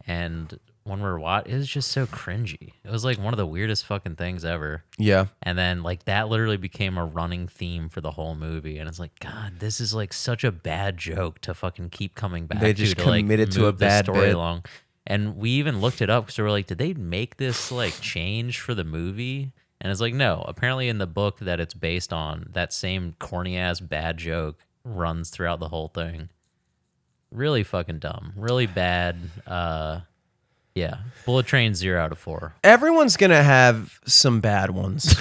and when we're watching, it was just so cringy. It was like one of the weirdest fucking things ever. Yeah. And then like that literally became a running theme for the whole movie, and it's like, God, this is like such a bad joke to fucking keep coming back. They just to like committed to a move the bad story bit. along. And we even looked it up because we were like, did they make this like change for the movie? And it's like, no. Apparently, in the book that it's based on, that same corny ass bad joke runs throughout the whole thing. Really fucking dumb. Really bad. Yeah. Bullet Train 0 out of 4. Everyone's gonna have some bad ones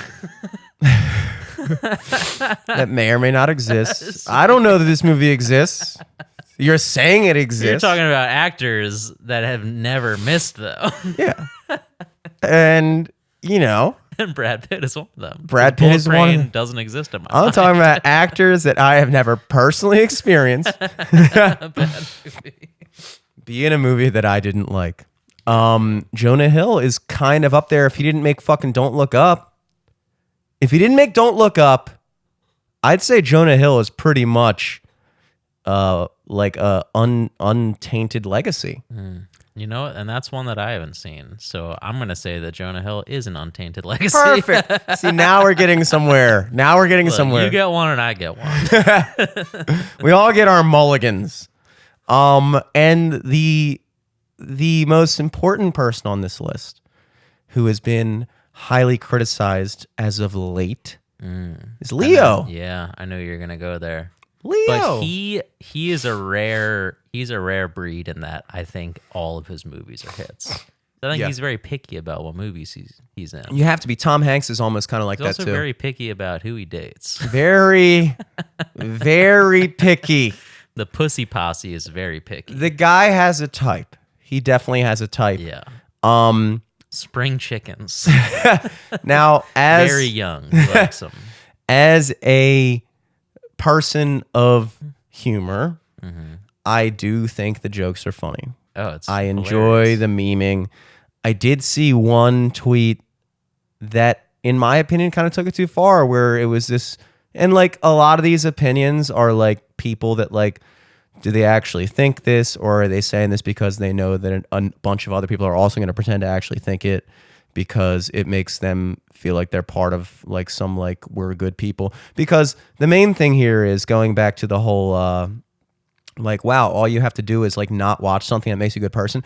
that may or may not exist. I don't know that this movie exists. You're saying it exists. You're talking about actors that have never missed, though. Yeah. And, you know, And Brad Pitt is one of them. Brad Pitt Bullet is one Train of them. doesn't exist in my I'm mind. talking about actors that I have never personally experienced Bad movie. be in a movie that I didn't like. Jonah Hill is kind of up there if he didn't make fucking Don't Look Up. If he didn't make Don't Look Up, I'd say Jonah Hill is pretty much like a untainted legacy. You know, and that's one that I haven't seen. So I'm going to say that Jonah Hill is an untainted legacy. Perfect. See, now we're getting somewhere. Now we're getting Look, somewhere. you get one and I get one. We all get our mulligans. And the most important person on this list who has been highly criticized as of late is Leo. Yeah, I know you're going to go there. Leo. But he is a rare breed in that I think all of his movies are hits. I think Yeah. he's very picky about what movies he's in. You have to be. Tom Hanks is almost kind of like He's that also too. very picky about who he dates. Very, very picky. The Pussy Posse is very picky. The guy has a type. He definitely has a type. Yeah. Um. Spring chickens. Now, as Very young. He likes them. as a person of humor, I do think the jokes are funny. Oh, it's I enjoy hilarious. the memeing. I did see one tweet that, in my opinion, kind of took it too far, where it was this, and like a lot of these opinions are like people that like, do they actually think this, or are they saying this because they know that a bunch of other people are also going to pretend to actually think it because it makes them feel like they're part of like some like we're good people? Because the main thing here is going back to the whole like, wow, all you have to do is like not watch something that makes you a good person.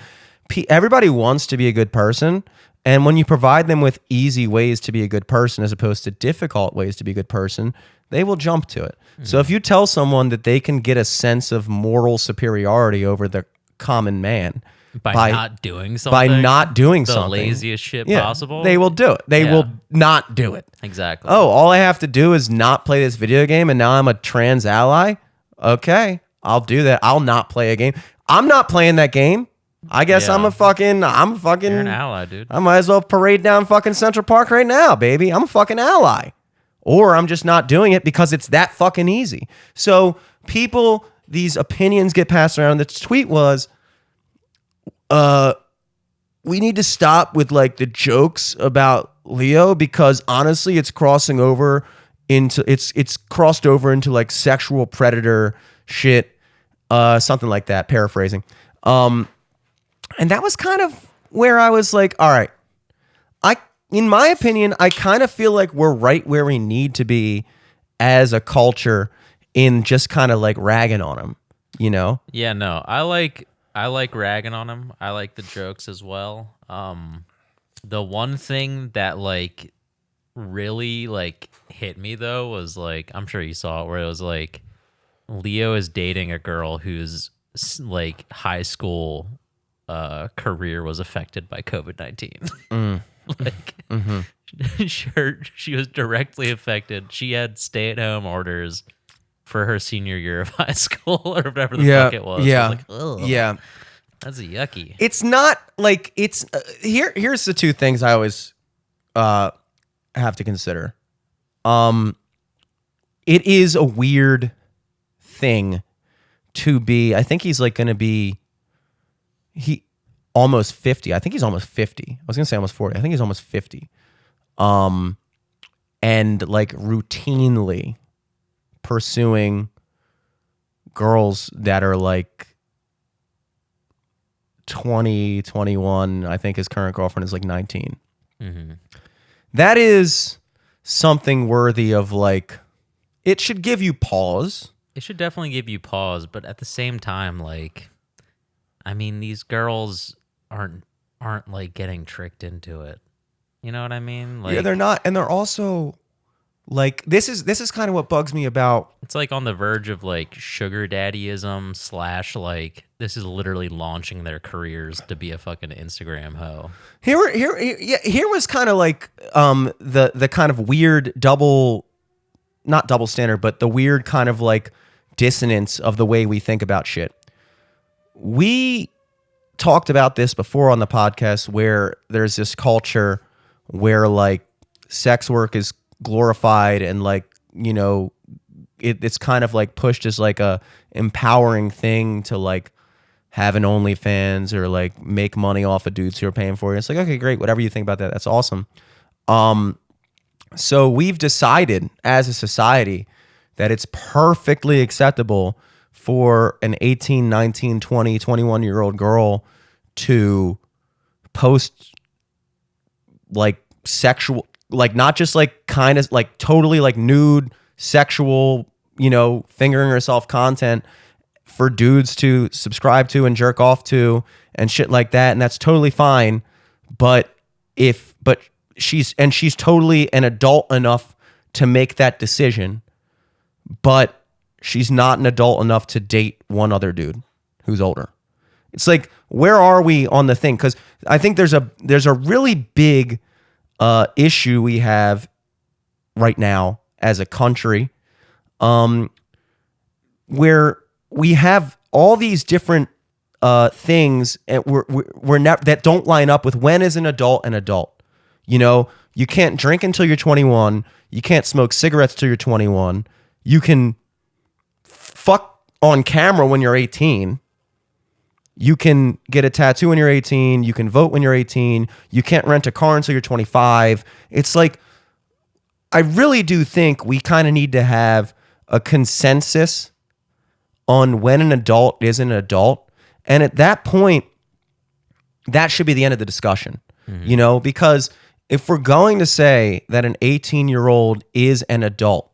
Everybody wants to be a good person, and when you provide them with easy ways to be a good person as opposed to difficult ways to be a good person, they will jump to it. So if you tell someone that they can get a sense of moral superiority over the common man by not doing something. by not doing the something, laziest shit yeah, possible. they will do it. They Yeah. will not do it. Exactly. Oh, all I have to do is not play this video game, and now I'm a trans ally? Okay, I'll do that. I'll not play a game. I'm not playing that game. I guess Yeah. I'm a fucking You're an ally, dude. I might as well parade down fucking Central Park right now, baby. I'm a fucking ally. Or I'm just not doing it because it's that fucking easy. So people, these opinions get passed around. The tweet was, we need to stop with like the jokes about Leo because honestly, it's crossed over into like sexual predator shit, something like that. Paraphrasing, and that was kind of where I was like, all right, in my opinion, I kind of feel like we're right where we need to be as a culture in just kind of like ragging on him, you know? Yeah, no. I like ragging on him. I like the jokes as well. The one thing that like really like hit me though was like, I'm sure you saw it, where it was like Leo is dating a girl whose like high school career was affected by COVID-19. Like, sure, she was directly affected. She had stay-at-home orders for her senior year of high school or whatever the fuck it was. Yeah, I was like, ugh, yeah. that's yucky. It's not like it's here's the two things I always have to consider. it is a weird thing to be. I think he's like going to be almost 50. I think he's almost 50. I was going to say almost 40. I think he's almost 50. And like routinely pursuing girls that are like 20, 21. I think his current girlfriend is like 19. Mm-hmm. That is something worthy of like, it should give you pause. It should definitely give you pause, but at the same time, like, I mean, these girls aren't like getting tricked into it. You know what I mean? Like, Yeah, they're not, and they're also like, this is kind of what bugs me about. it's like on the verge of like sugar daddyism / like this is literally launching their careers to be a fucking Instagram hoe. Here was kind of like the kind of weird not double standard, but the weird kind of like dissonance of the way we think about shit. We talked about this before on the podcast, where there's this culture where like sex work is glorified and like, you know, it's kind of like pushed as like a empowering thing to like have an OnlyFans or like make money off of dudes who are paying for it. It's like, okay, great, whatever you think about that, that's awesome. So we've decided as a society that it's perfectly acceptable for an 18, 19, 20, 21-year-old girl to post like sexual, like not just like kind of like totally like nude sexual, you know, fingering herself content for dudes to subscribe to and jerk off to and shit like that. And that's totally fine. But she's totally an adult enough to make that decision, but she's not an adult enough to date one other dude who's older. It's like, where are we on the thing? Because I think there's a really big issue we have right now as a country, where we have all these different things and that don't line up with when is an adult an adult. You know, you can't drink until you're 21. You can't smoke cigarettes till you're 21. You can fuck on camera when you're 18. You can get a tattoo when you're 18. You can vote when you're 18. You can't rent a car until you're 25. It's like, I really do think we kind of need to have a consensus on when an adult is an adult. And at that point, that should be the end of the discussion, you know, because if we're going to say that an 18-year-old is an adult,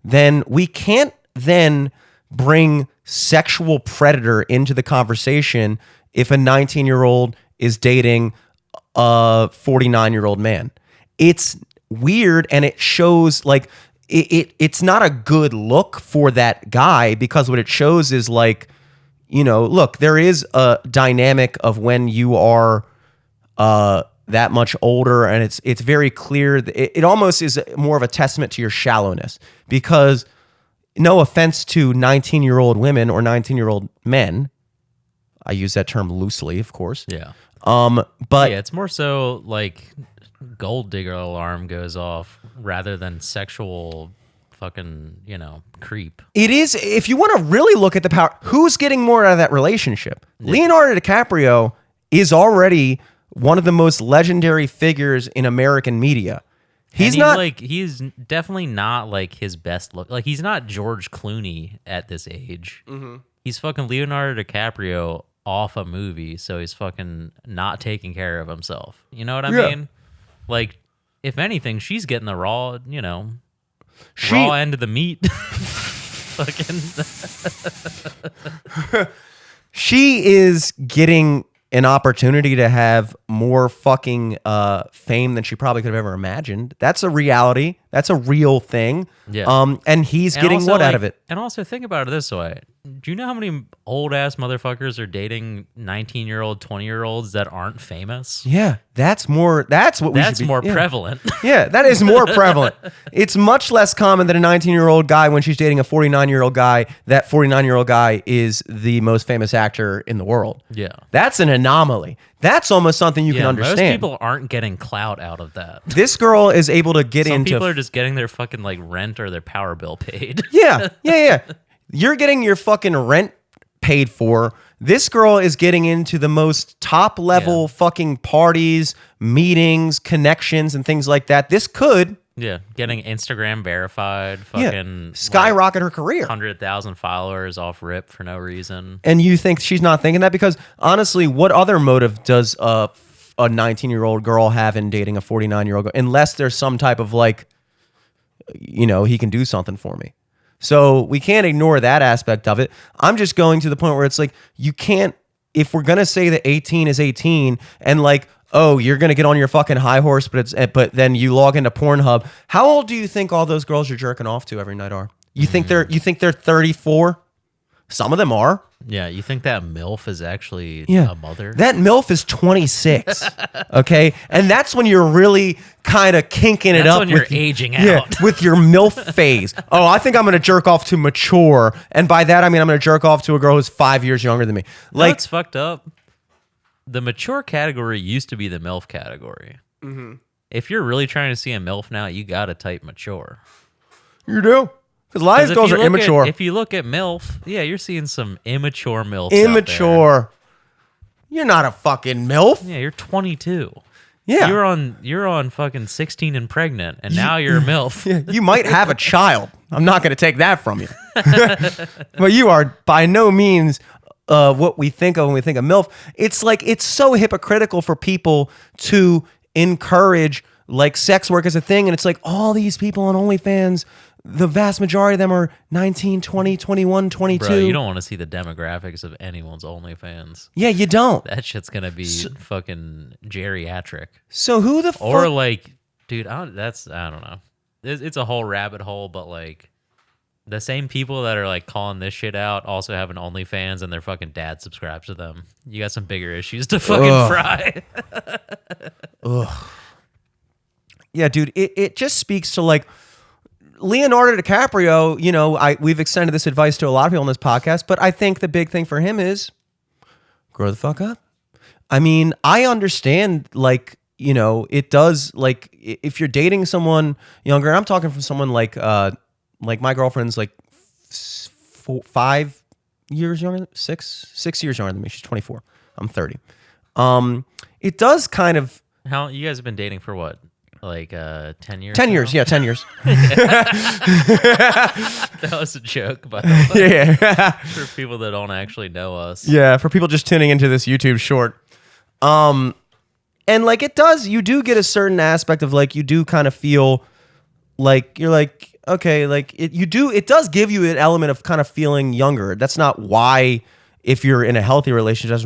then we can't then bring sexual predator into the conversation if a 19-year-old is dating a 49-year-old man. It's weird, and it shows like it's not a good look for that guy, because what it shows is like, you know, look, there is a dynamic of when you are that much older, and it's very clear. It almost is more of a testament to your shallowness, because no offense to 19-year-old women or 19-year-old men, I use that term loosely, of course. Yeah. But yeah, it's more so like gold digger alarm goes off rather than sexual fucking, you know, creep. it is, if you want to really look at the power, who's getting more out of that relationship? Yeah. Leonardo DiCaprio is already one of the most legendary figures in American media. He's definitely not like his best look. Like, he's not George Clooney at this age. Mm-hmm. He's fucking Leonardo DiCaprio off a movie, so he's fucking not taking care of himself. You know what I mean? Like, if anything, she's getting the raw, you know, raw end of the meat. Fucking. She is getting an opportunity to have more fucking fame than she probably could have ever imagined. That's a reality. That's a real thing. Yeah. And he's getting what out of it? And also think about it this way. Do you know how many old ass motherfuckers are dating 19-year-old, 20-year-olds that aren't famous? Yeah, that's more prevalent. Yeah, that is more prevalent. It's much less common that a 19-year-old guy, when she's dating a 49-year-old guy, that 49-year-old guy is the most famous actor in the world. Yeah. That's an anomaly. That's almost something you can understand. Most people aren't getting clout out of that. This girl is able to get Some into... people are just getting their fucking like rent or their power bill paid. Yeah. You're getting your fucking rent paid for. This girl is getting into the most top level fucking parties, meetings, connections, and things like that. This could... Yeah, getting Instagram verified, fucking skyrocket her career. 100,000 followers off rip for no reason. And you think she's not thinking that? Because honestly, what other motive does a 19-year-old girl have in dating a 49-year-old girl? Unless there's some type of like, he can do something for me. So we can't ignore that aspect of it. I'm just going to the point where it's like, you can't, if we're going to say that 18 is 18 and like, oh, you're going to get on your fucking high horse, but then you log into Pornhub. How old do you think all those girls you're jerking off to every night are? You think they're 34? Some of them are. Yeah, you think that MILF is actually a mother? That MILF is 26. Okay? And that's when you're really kind of kinking it up. That's when you're aging out. Yeah, with your MILF phase. Oh, I think I'm going to jerk off to mature. And by that, I mean I'm going to jerk off to a girl who's 5 years younger than me. Like, it's fucked up. The mature category used to be the MILF category. Mm-hmm. If you're really trying to see a MILF now, you got to type mature. You do. Because a lot of these girls are immature. If you look at MILF, yeah, you're seeing some immature MILFs Immature. You're not a fucking MILF. Yeah, you're 22. Yeah. You're on fucking 16 and pregnant, and now you're a MILF. Yeah, you might have a child. I'm not going to take that from you. But you are by no means... what we think of when we think of MILF. It's like, it's so hypocritical for people to encourage like sex work as a thing. And it's like all these people on OnlyFans, the vast majority of them are 19, 20, 21, 22. Bro, you don't want to see the demographics of anyone's OnlyFans. Yeah, you don't. That shit's going to be fucking geriatric. So who the fuck? Or like, dude, I don't know. It's a whole rabbit hole, but like, the same people that are like calling this shit out also have an OnlyFans and their fucking dad subscribes to them. You got some bigger issues to fucking fry. Ugh. Yeah, dude, it just speaks to like Leonardo DiCaprio. We've extended this advice to a lot of people on this podcast, but I think the big thing for him is grow the fuck up. I mean, I understand like, it does like if you're dating someone younger, and I'm talking from someone like my girlfriend's like 5 years younger, 6 years younger than me. She's 24. I'm 30. It does kind of... How you guys have been dating for what? Like 10 years? 10 years, yeah, 10 years. That was a joke, by the way. Yeah. For people that don't actually know us. Yeah, for people just tuning into this YouTube short. And like it does, you do get a certain aspect of like, you do kind of feel like, you're like, okay, like it does give you an element of kind of feeling younger. That's not why, if you're in a healthy relationship,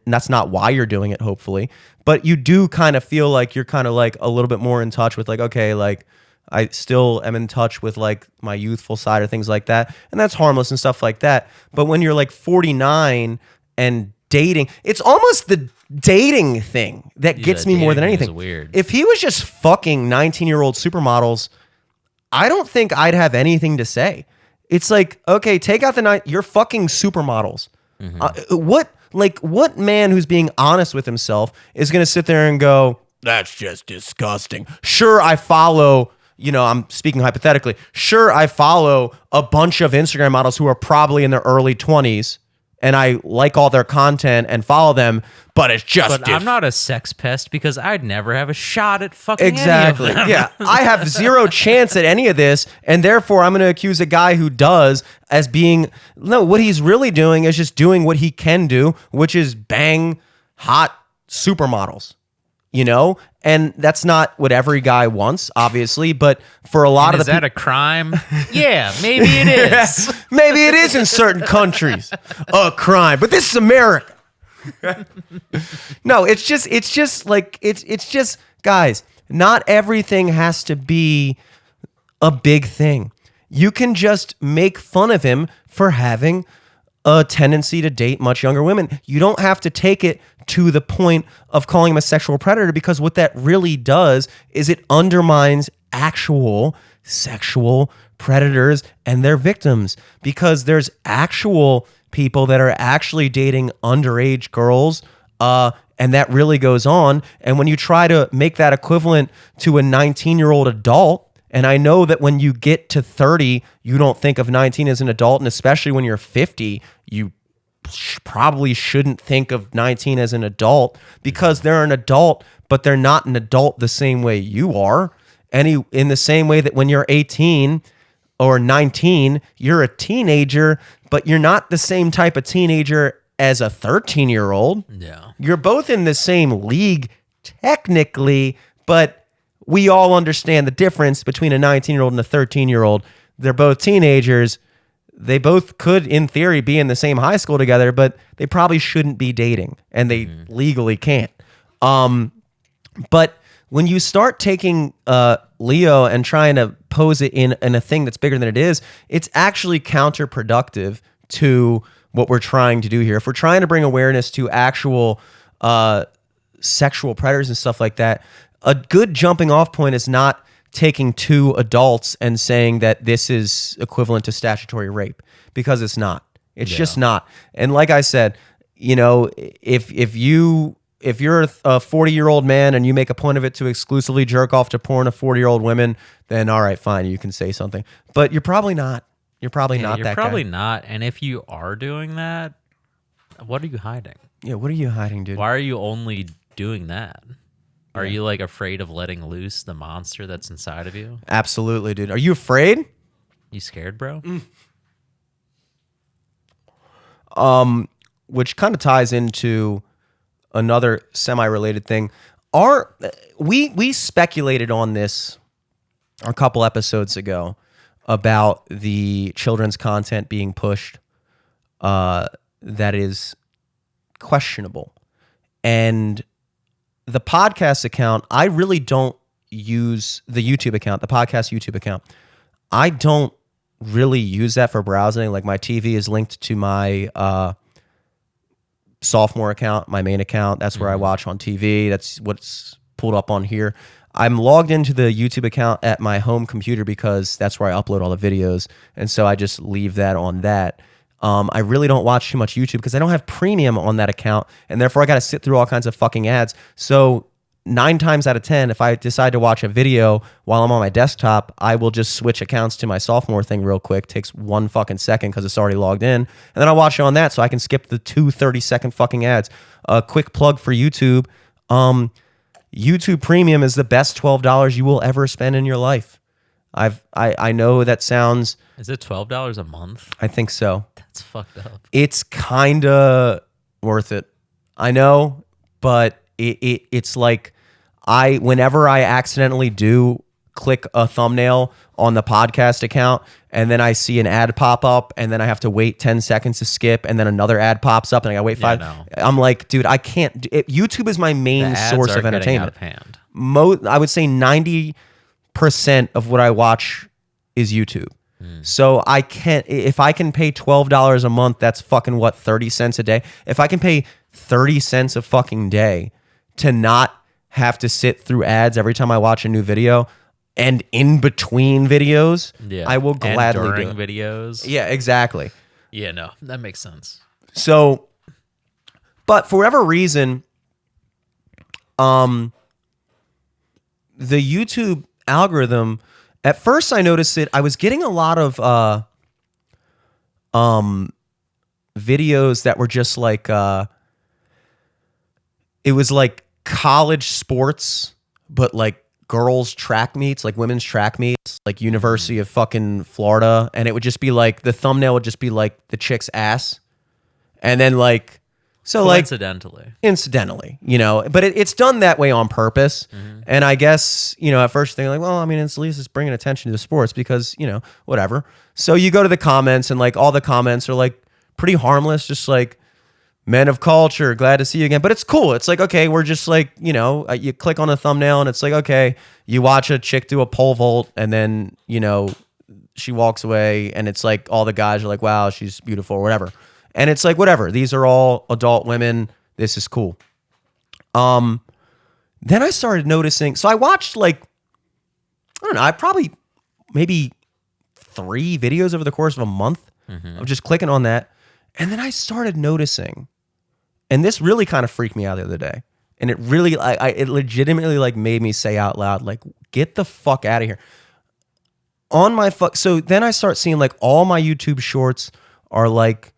that's not why you're doing it, hopefully. But you do kind of feel like you're kind of like a little bit more in touch with like, okay, like I still am in touch with like my youthful side or things like that. And that's harmless and stuff like that. But when you're like 49 and dating, it's almost the dating thing that gets me more than anything. Weird. If he was just fucking 19-year-old supermodels, I don't think I'd have anything to say. It's like, okay, take out the night. You're fucking supermodels. Mm-hmm. What man who's being honest with himself is going to sit there and go, that's just disgusting. Sure, I follow, I'm speaking hypothetically. Sure, I follow a bunch of Instagram models who are probably in their early 20s. And I like all their content and follow them, but it's just... But I'm not a sex pest because I'd never have a shot at fucking exactly. any of them. Yeah, I have zero chance at any of this, and therefore I'm going to accuse a guy who does as being... No, what he's really doing is just doing what he can do, which is bang hot supermodels. And that's not what every guy wants, obviously, but for a lot of the people... Is that a crime? Yeah, maybe it is. Maybe it is in certain countries a crime, but this is America. No, it's just guys, not everything has to be a big thing. You can just make fun of him for having a tendency to date much younger women. You don't have to take it to the point of calling him a sexual predator, because what that really does is it undermines actual sexual predators and their victims, because there's actual people that are actually dating underage girls And that really goes on. And when you try to make that equivalent to a 19-year-old adult, and I know that when you get to 30, you don't think of 19 as an adult, and especially when you're 50, you probably shouldn't think of 19 as an adult because they're an adult, but they're not an adult the same way you are. In the same way that when you're 18 or 19, you're a teenager, but you're not the same type of teenager as a 13-year-old. Yeah. You're both in the same league technically, but we all understand the difference between a 19-year-old and a 13-year-old. They're both teenagers. They both could, in theory, be in the same high school together, but they probably shouldn't be dating, and they legally can't. But when you start taking Leo and trying to pose it in a thing that's bigger than it is, it's actually counterproductive to what we're trying to do here. If we're trying to bring awareness to actual sexual predators and stuff like that, a good jumping off point is not taking two adults and saying that this is equivalent to statutory rape, because it's not. It's just not. And like I said, you know, if you're a 40-year-old man and you make a point of it to exclusively jerk off to porn of 40-year-old women, then all right, fine, you can say something. But you're probably not. You're probably not that guy. You're probably not. And if you are doing that, what are you hiding? Yeah, what are you hiding, dude? Why are you only doing that? Are you like afraid of letting loose the monster that's inside of you? Absolutely, dude. Are you afraid? You scared, bro? Which kind of ties into another semi-related thing. We speculated on this a couple episodes ago about the children's content being pushed that is questionable. And the podcast account, I really don't use the YouTube account, the podcast YouTube account. I don't really use that for browsing. Like my TV is linked to my sophomore account, my main account. That's where I watch on TV. That's what's pulled up on here. I'm logged into the YouTube account at my home computer because that's where I upload all the videos. And so I just leave that on that. I really don't watch too much YouTube because I don't have premium on that account, and therefore I got to sit through all kinds of fucking ads. So 9 times out of 10, if I decide to watch a video while I'm on my desktop, I will just switch accounts to my sophomore thing real quick. Takes 1 fucking second because it's already logged in, and then I'll watch it on that so I can skip the 2 30-second fucking ads. A quick plug for YouTube. YouTube Premium is the best $12 you will ever spend in your life. I know that sounds... Is it $12 a month? I think so. That's fucked up. It's kind of worth it. I know, but it's like whenever I accidentally do click a thumbnail on the podcast account and then I see an ad pop up and then I have to wait 10 seconds to skip and then another ad pops up and I gotta wait 5. No. I'm like, dude, I can't. YouTube is my main source of entertainment. Out of hand. I would say 90% of what I watch is YouTube. So I can't, if I can pay $12 a month, that's fucking what, 30 cents a day? If I can pay 30 cents a fucking day to not have to sit through ads every time I watch a new video and in between videos, I will gladly do it. Videos. Yeah, exactly. Yeah, no, that makes sense. So, but for whatever reason, the YouTube algorithm, at first I noticed it, I was getting a lot of videos that were just like it was like college sports, but like girls track meets, like women's track meets, like University of fucking Florida, and it would just be like the thumbnail would just be like the chick's ass, and then like incidentally, you know, but it's done that way on purpose. And I guess, you know, at first they're like, well, I mean, it's at least it's bringing attention to the sports because, you know, whatever. So you go to the comments and like all the comments are like pretty harmless, just like men of culture, glad to see you again. But it's cool. It's like, okay, we're just like, you know, you click on a thumbnail and it's like, okay, you watch a chick do a pole vault and then, you know, she walks away and it's like all the guys are like, wow, she's beautiful or whatever. And it's like, whatever. These are all adult women. This is cool. Then I started noticing. So I watched like, I don't know, I probably maybe 3 videos over the course of a month of just clicking on that. And then I started noticing and this really kind of freaked me out the other day. And it really, it legitimately like made me say out loud, like, get the fuck out of here. So then I start seeing like all my YouTube shorts are like,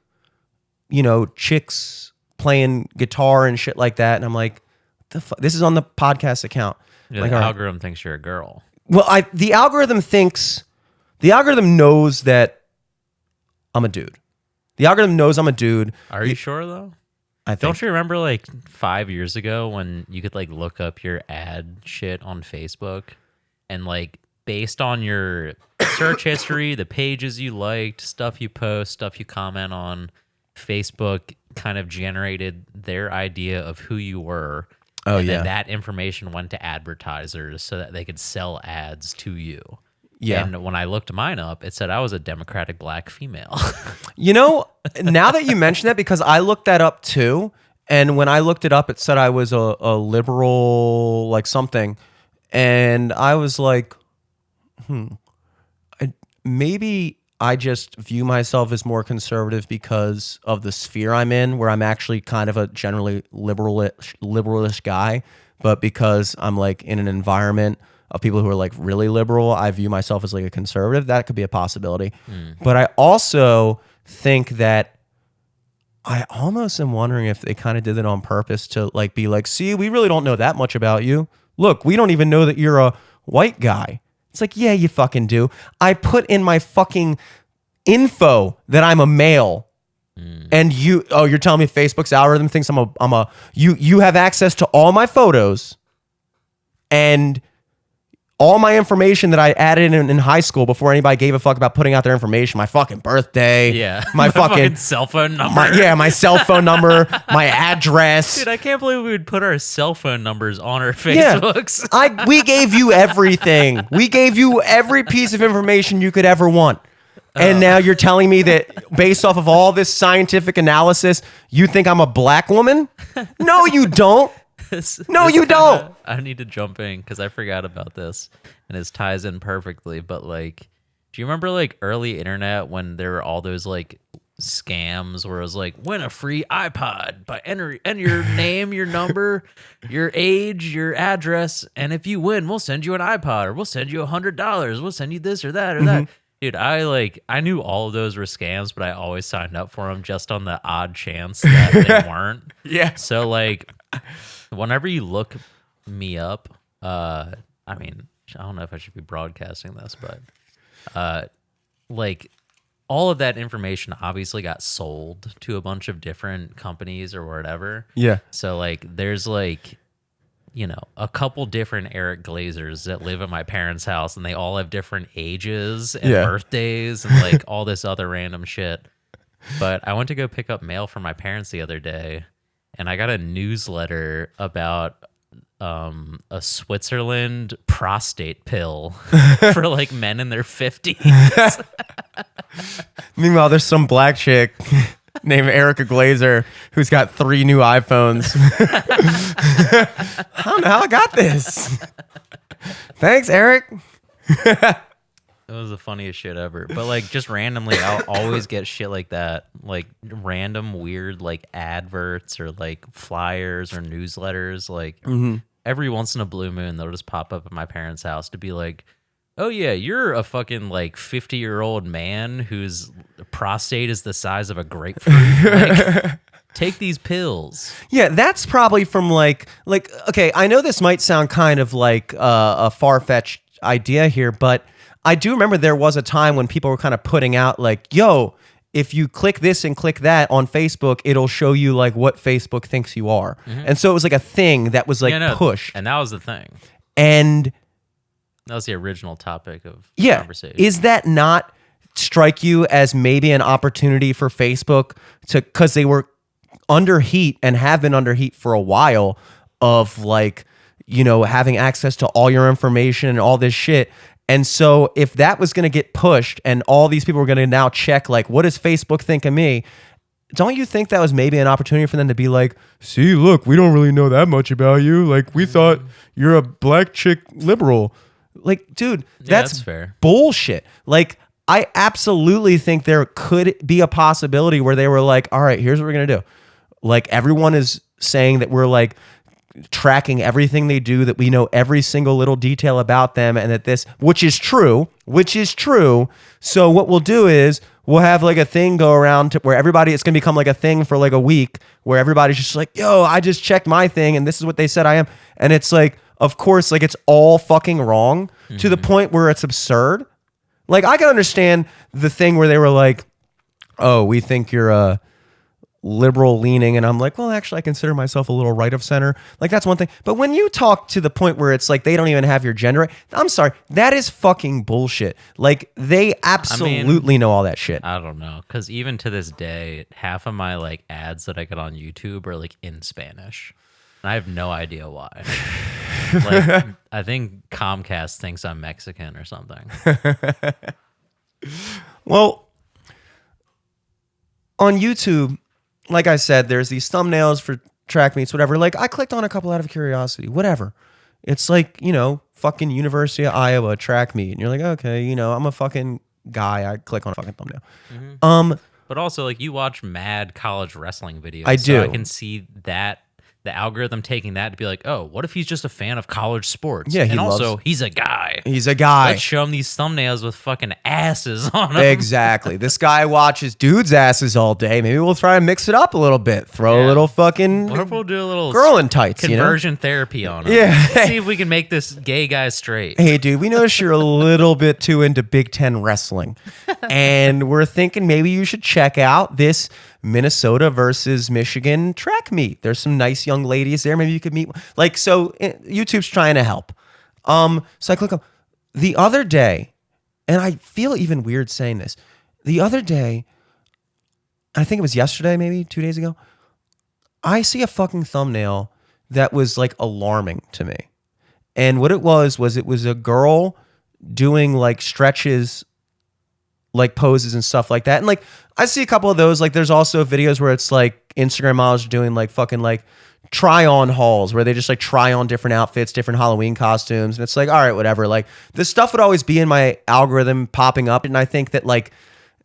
chicks playing guitar and shit like that. And I'm like, the fuck? This is on the podcast account. Yeah, like, the algorithm thinks you're a girl. Well, the algorithm knows that I'm a dude. The algorithm knows I'm a dude. Are you sure though? I think. Don't you remember like 5 years ago when you could like look up your ad shit on Facebook and like based on your search history, the pages you liked, stuff you post, stuff you comment on, Facebook kind of generated their idea of who you were. Oh, and yeah. then that information went to advertisers so that they could sell ads to you. Yeah. And when I looked mine up, it said I was a Democratic black female. Now that you mention that, because I looked that up too, and when I looked it up, it said I was a liberal, like something, and I was like, maybe I just view myself as more conservative because of the sphere I'm in, where I'm actually kind of a generally liberalish guy, but because I'm like in an environment of people who are like really liberal, I view myself as like a conservative. That could be a possibility. But I also think that I almost am wondering if they kind of did it on purpose to like be like, see, we really don't know that much about you. Look, we don't even know that you're a white guy. It's like, yeah, you fucking do. I put in my fucking info that I'm a male. And you're telling me Facebook's algorithm thinks you have access to all my photos and all my information that I added in high school before anybody gave a fuck about putting out their information, my fucking birthday, my fucking cell phone number, my cell phone number, my address. Dude, I can't believe we would put our cell phone numbers on our Facebooks. Yeah, we gave you everything. We gave you every piece of information you could ever want. And now you're telling me that based off of all this scientific analysis, you think I'm a black woman? No, you don't. You don't. I need to jump in because I forgot about this, and this ties in perfectly. But like, do you remember like early internet when there were all those like scams where it was like win a free iPod by enter your name, your number, your age, your address, and if you win, we'll send you an iPod or we'll send you $100. We'll send you this or that or that. Dude, I knew all of those were scams, but I always signed up for them just on the odd chance that they weren't. Yeah. So like, whenever you look me up, I mean, I don't know if I should be broadcasting this, but like all of that information obviously got sold to a bunch of different companies or whatever. Yeah. So like, there's like, a couple different Eric Glazers that live at my parents' house, and they all have different ages and birthdays and like all this other random shit. But I went to go pick up mail from my parents the other day, and I got a newsletter about a Switzerland prostate pill for like men in their 50s. Meanwhile, there's some black chick named Erica Glazer who's got 3 new iPhones. I don't know how I got this. Thanks, Eric. It was the funniest shit ever. But like just randomly, I'll always get shit like that, like random weird like adverts or like flyers or newsletters. Like every once in a blue moon, they'll just pop up at my parents' house to be like, oh yeah, you're a fucking like 50-year-old man whose prostate is the size of a grapefruit. Like, take these pills. Yeah, that's probably from like okay, I know this might sound kind of like a far-fetched idea here, but I do remember there was a time when people were kind of putting out like, yo, if you click this and click that on Facebook, it'll show you like what Facebook thinks you are. And so it was like a thing that was like pushed. And that was the thing. And that was the original topic of conversation. Is that not strike you as maybe an opportunity for Facebook to, because they were under heat and have been under heat for a while of like, having access to all your information and all this shit. And so if that was going to get pushed and all these people were going to now check, like, what does Facebook think of me? Don't you think that was maybe an opportunity for them to be like, see, look, we don't really know that much about you. Like, we thought you're a black chick liberal. Like, dude, that's fair. Bullshit. Like, I absolutely think there could be a possibility where they were like, all right, here's what we're going to do. Like everyone is saying that we're like tracking everything they do, that we know every single little detail about them, and that this, which is true. So what we'll do is we'll have like a thing go around to where everybody, it's going to become like a thing for like a week where everybody's just like, yo, I just checked my thing and this is what they said I am. And it's like, of course, like it's all fucking wrong to the point where it's absurd. Like I can understand the thing where they were like, oh, we think you're a liberal leaning, and I'm like, well, actually I consider myself a little right of center. Like that's one thing. But when you talk to the point where it's like they don't even have your gender right, I'm sorry, that is fucking bullshit. Like they absolutely know all that shit. I don't know, because even to this day, half of my like ads that I get on YouTube are like in Spanish. And I have no idea why. Like I think Comcast thinks I'm Mexican or something. Well, on YouTube, like I said, there's these thumbnails for track meets, whatever. Like I clicked on a couple out of curiosity, whatever. It's like, you know, fucking University of Iowa track meet. And you're like, okay, you know, I'm a fucking guy. I click on a fucking thumbnail. But also, like, you watch mad college wrestling videos. I do. So I can see that, the algorithm taking that to be like, oh, what if he's just a fan of college sports? Yeah, and also, he's a guy. He's a guy. Let's show him these thumbnails with fucking asses on them. Exactly. This guy watches dudes' asses all day. Maybe we'll try and mix it up a little bit. Throw a little fucking What if we'll do a little girl in tights, conversion therapy on him? Yeah. Let's see if we can make this gay guy straight. Hey, dude, we notice you're a little bit too into Big Ten wrestling. And we're thinking maybe you should check out this Minnesota versus Michigan track meet. There's some nice young ladies there. Maybe you could meet. Like, so YouTube's trying to help. So I click on the other day, and I feel even weird saying this. The other day, I think it was yesterday, maybe 2 days ago, I see a fucking thumbnail that was like alarming to me. And what it was it was a girl doing like stretches, like poses and stuff like that. And like, I see a couple of those. Like there's also videos where it's like Instagram models doing like fucking like try on hauls where they just like try on different outfits, different Halloween costumes. And it's like, all right, whatever. Like this stuff would always be in my algorithm popping up. And I think that like,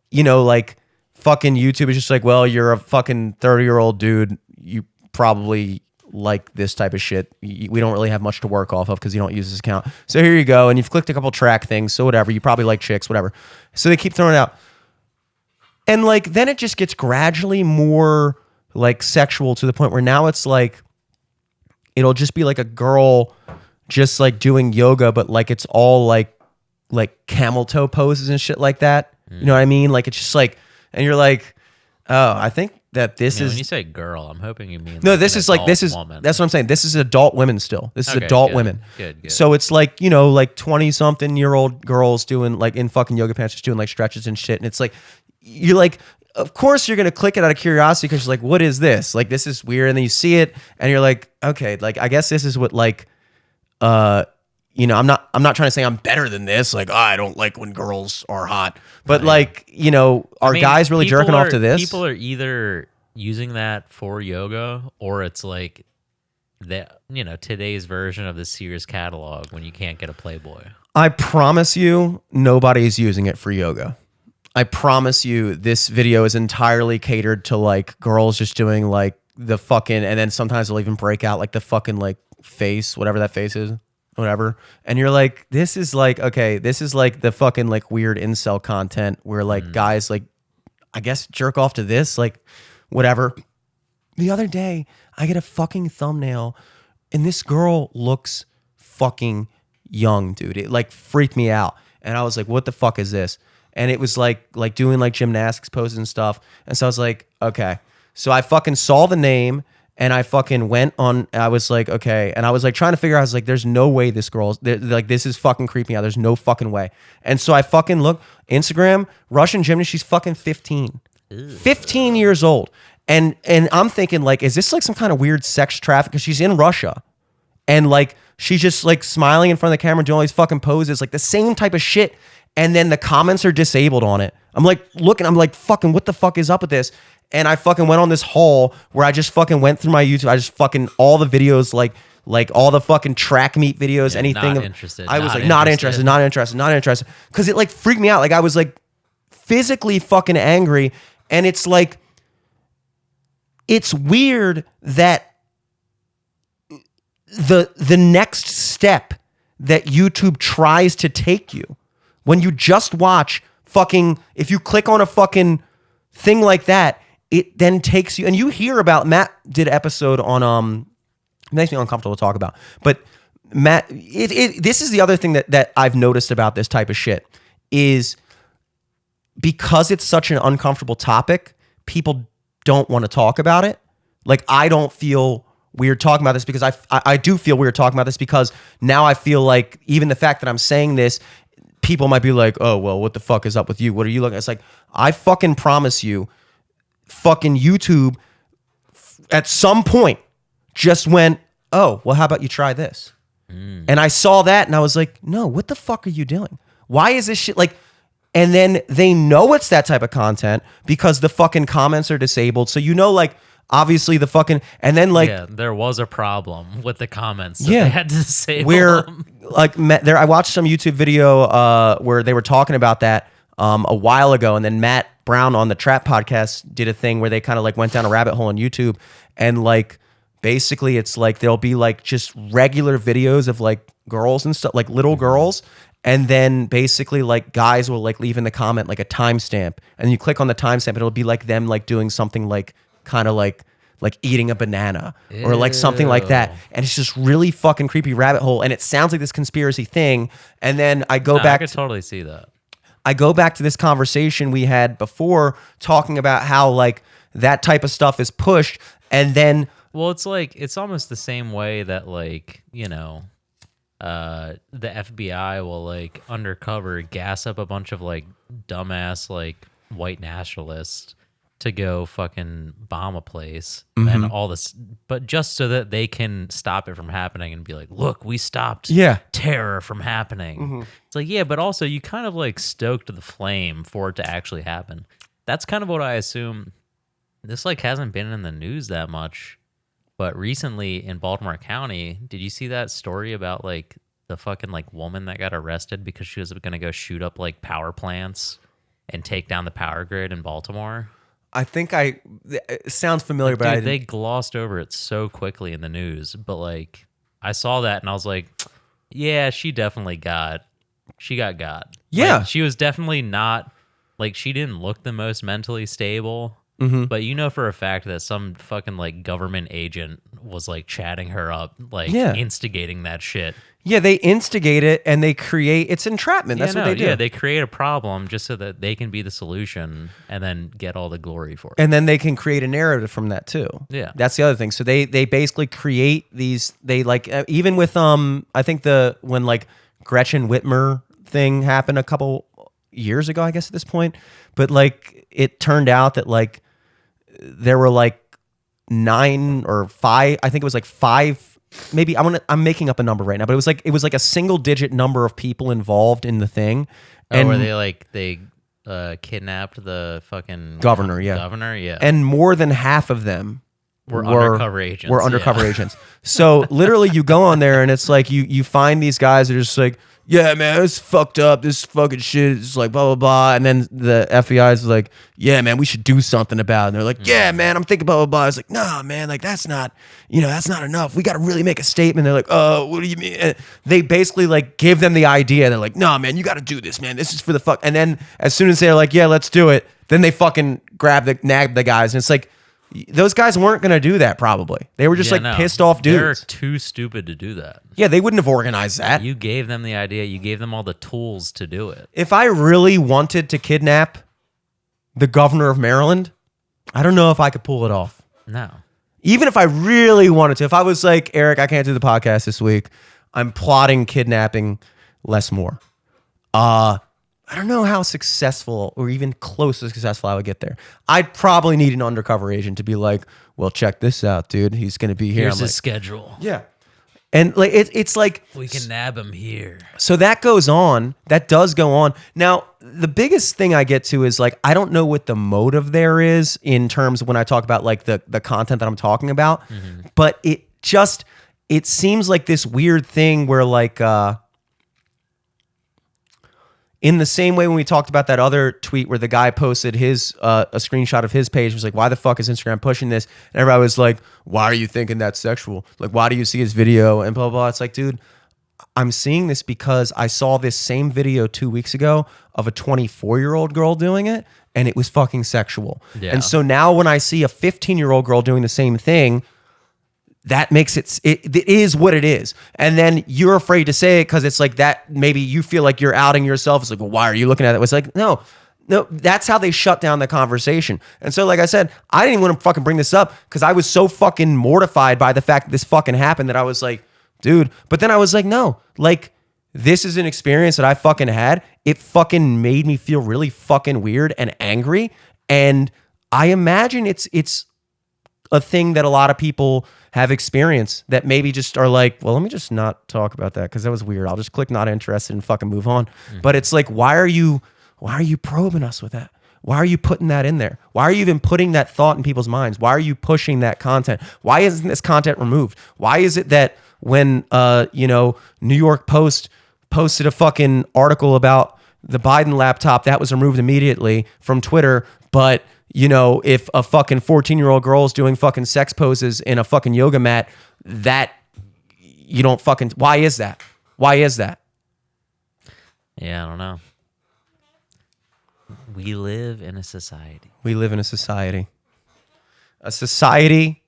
you know, like fucking YouTube is just like, well, you're a fucking 30-year-old dude. You probably like this type of shit. We don't really have much to work off of because you don't use this account. So here you go. And you've clicked a couple track things. So whatever. You probably like chicks, whatever. So they keep throwing it out. And like, then it just gets gradually more like sexual to the point where now it's like, it'll just be like a girl just like doing yoga, but like it's all like camel toe poses and shit like that. You know what I mean? Like it's just like, and you're like, oh, I think that this is. When you say girl, I'm hoping you mean no. like This an is like this is adult woman. that's what I'm saying. This is adult women still. This is Okay, adult good, women. Good. So it's like, you know, like 20-something-year-old girls doing like in fucking yoga pants, just doing like stretches and shit. And it's like, you're like, of course you're gonna click it out of curiosity because you're like, what is this? Like this is weird. And then you see it and you're like, okay, like I guess this is what like, you know, I'm not trying to say I'm better than this. Like, oh, I don't like when girls are hot, but like, you know, are guys really jerking off to this? People are either using that for yoga or it's like that, you know, today's version of the Sears catalog when you can't get a Playboy. I promise you, nobody's using it for yoga. I promise you, this video is entirely catered to like girls just doing like the fucking, and then sometimes they'll even break out like the fucking like face, whatever that face is. Whatever. And you're like, this is like, okay, this is like the fucking like weird incel content where like guys like, I guess jerk off to this, like whatever. The other day, I get a fucking thumbnail and this girl looks fucking young, dude. It like freaked me out. And I was like, what the fuck is this? And it was like doing like gymnastics poses and stuff. And so I was like, okay. So I fucking saw the name. And I fucking went on, I was like, okay. And I was like trying to figure out, I was like, there's no way this girl's, like, this is fucking creeping out. There's no fucking way. And so I fucking look, Instagram, Russian gymnast, she's fucking 15. Ew. 15 years old. And I'm thinking like, is this like some kind of weird sex traffic? Because she's in Russia. And like, she's just like smiling in front of the camera, doing all these fucking poses, like the same type of shit. And then the comments are disabled on it. I'm like looking, I'm like, fucking, what the fuck is up with this? And I fucking went on this haul where I just fucking went through my YouTube. I just fucking all the videos, like all the fucking track meet videos, Yeah, anything. not interested, I was not like, not interested. Because it like freaked me out. Like I was like physically fucking angry. And it's like, it's weird that the next step that YouTube tries to take you when you just watch fucking, if you click on a fucking thing like that, it then takes you, and you hear about, Matt did an episode on, it makes me uncomfortable to talk about, but Matt, this is the other thing that I've noticed about this type of shit is because it's such an uncomfortable topic, people don't want to talk about it. Like, I don't feel weird talking about this because I do feel weird talking about this because now I feel like even the fact that I'm saying this, people might be like, oh, well, what the fuck is up with you? What are you looking at? It's like, I fucking promise you, fucking YouTube at some point just went, oh, well, how about you try this? And I saw that and I was like, no, what the fuck are you doing? Why is this shit like, and then they know it's that type of content because the fucking comments are disabled. So, like, obviously the fucking, and then like, yeah, there was a problem with the comments that they had to disable where them. like I watched some YouTube video where they were talking about that a while ago, and then Matt Brown on the Trap podcast did a thing where they kind of like went down a rabbit hole on YouTube, and like basically it's like there'll be like just regular videos of like girls and stuff, like little girls. And then basically like guys will like leave in the comment like a timestamp, and you click on the timestamp and it'll be like them like doing something like kind of like eating a banana or like something like that. And it's just really fucking creepy rabbit hole. And it sounds like this conspiracy thing. And then I go back. I could totally see that. I go back to this conversation we had before talking about how like that type of stuff is pushed. And then, well, it's like, it's almost the same way that like, the FBI will like undercover gas up a bunch of like dumbass like white nationalists to go fucking bomb a place and all this, but just so that they can stop it from happening and be like, look, we stopped terror from happening. It's like, yeah, but also you kind of like stoked the flame for it to actually happen. That's kind of what I assume. This like hasn't been in the news that much. But recently in Baltimore County, did you see that story about like the fucking like woman that got arrested because she was going to go shoot up like power plants and take down the power grid in Baltimore? I think it sounds familiar, like, but they glossed over it so quickly in the news. But like I saw that and I was like, yeah, she got got. Yeah. Like, she was definitely not, like, she didn't look the most mentally stable. But for a fact that some fucking like government agent was like chatting her up, like instigating that shit. Yeah, they instigate it and they create, it's entrapment. That's what they do. Yeah, they create a problem just so that they can be the solution and then get all the glory for it. And then they can create a narrative from that too. Yeah. That's the other thing. So they basically create these, they like, even with, I think when like Gretchen Whitmer thing happened a couple years ago, I guess at this point, but like it turned out that like there were like 9 or 5, I think it was like 5, maybe I'm making up a number right now, but it was like a single digit number of people involved in the thing. And were they kidnapped the fucking governor, governor, yeah. And more than half of them were undercover agents. Were undercover agents. So literally you go on there and it's like you find these guys that are just like, yeah, man, it's fucked up. This fucking shit is like blah, blah, blah. And then the FBI is like, yeah, man, we should do something about it. And they're like, yeah, man, I'm thinking blah, blah, blah. I was like, nah, man, like that's not enough. We got to really make a statement. They're like, oh, what do you mean? And they basically like give them the idea. They're like, nah, man, you got to do this, man. This is for the fuck. And then as soon as they're like, yeah, let's do it, then they fucking nag the guys. And it's like, those guys weren't going to do that probably. They were just pissed off dudes. They're too stupid to do that. Yeah, they wouldn't have organized that. You gave them the idea. You gave them all the tools to do it. If I really wanted to kidnap the governor of Maryland, I don't know if I could pull it off. No. Even if I really wanted to. If I was like, Eric, I can't do the podcast this week. I'm plotting kidnapping Les Moore. I don't know how successful or even close to successful I would get there. I'd probably need an undercover agent to be like, well, check this out, dude. He's going to be here. Here's his schedule. Yeah. And like it's like... we can nab him here. So that goes on. That does go on. Now, the biggest thing I get to is like, I don't know what the motive there is in terms of when I talk about like the content that I'm talking about. But it seems like this weird thing where like... in the same way when we talked about that other tweet where the guy posted his a screenshot of his page, was like, why the fuck is Instagram pushing this? And everybody was like, why are you thinking that's sexual? Like, why do you see his video and blah, blah, blah. It's like, dude, I'm seeing this because I saw this same video 2 weeks ago of a 24-year-old girl doing it, and it was fucking sexual. Yeah. And so now when I see a 15-year-old girl doing the same thing, that makes it is what it is. And then you're afraid to say it because it's like that, maybe you feel like you're outing yourself. It's like, well, why are you looking at it? It's like, no, that's how they shut down the conversation. And so, like I said, I didn't even want to fucking bring this up because I was so fucking mortified by the fact that this fucking happened that I was like, dude. But then I was like, no, like, this is an experience that I fucking had. It fucking made me feel really fucking weird and angry. And I imagine it's a thing that a lot of people have experienced that maybe just are like, well, let me just not talk about that because that was weird. I'll just click not interested and fucking move on. But it's like, why are you probing us with that? Why are you putting that in there? Why are you even putting that thought in people's minds? Why are you pushing that content? Why isn't this content removed? Why is it that when New York Post posted a fucking article about the Biden laptop, that was removed immediately from Twitter, but if a fucking 14-year-old girl is doing fucking sex poses in a fucking yoga mat, that you don't fucking, why is that? Why is that? Yeah, I don't know. We live in a society. We live in a society. A society.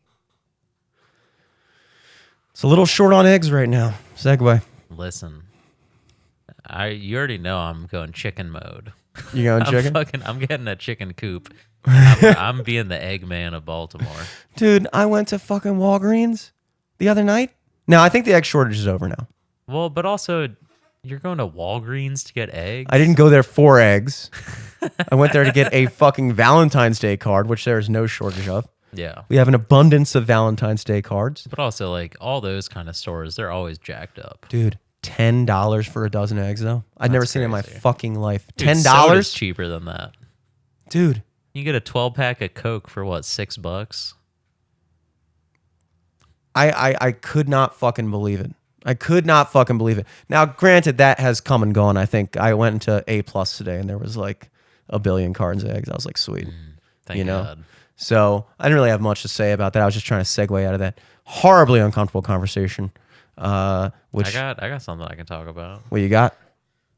It's a little short on eggs right now. Segue. Listen, you already know I'm going chicken mode. You going chicken? I'm getting a chicken coop. I'm being the Eggman of Baltimore. Dude, I went to fucking Walgreens the other night. Now, I think the egg shortage is over now. Well, but also, you're going to Walgreens to get eggs? I didn't go there for eggs. I went there to get a fucking Valentine's Day card, which there is no shortage of. Yeah. We have an abundance of Valentine's Day cards. But also, like, all those kind of stores, they're always jacked up. Dude, $10 for a dozen eggs, though? I've never seen it in my fucking life. Dude, $10? soda's cheaper than that. Dude. You get a 12-pack of Coke for, what, $6? I could not fucking believe it. I could not fucking believe it. Now, granted, that has come and gone. I think I went into A+ today, and there was like a billion cartons of eggs. I was like, sweet. Thank God. So I didn't really have much to say about that. I was just trying to segue out of that horribly uncomfortable conversation. Which I got something I can talk about. What you got?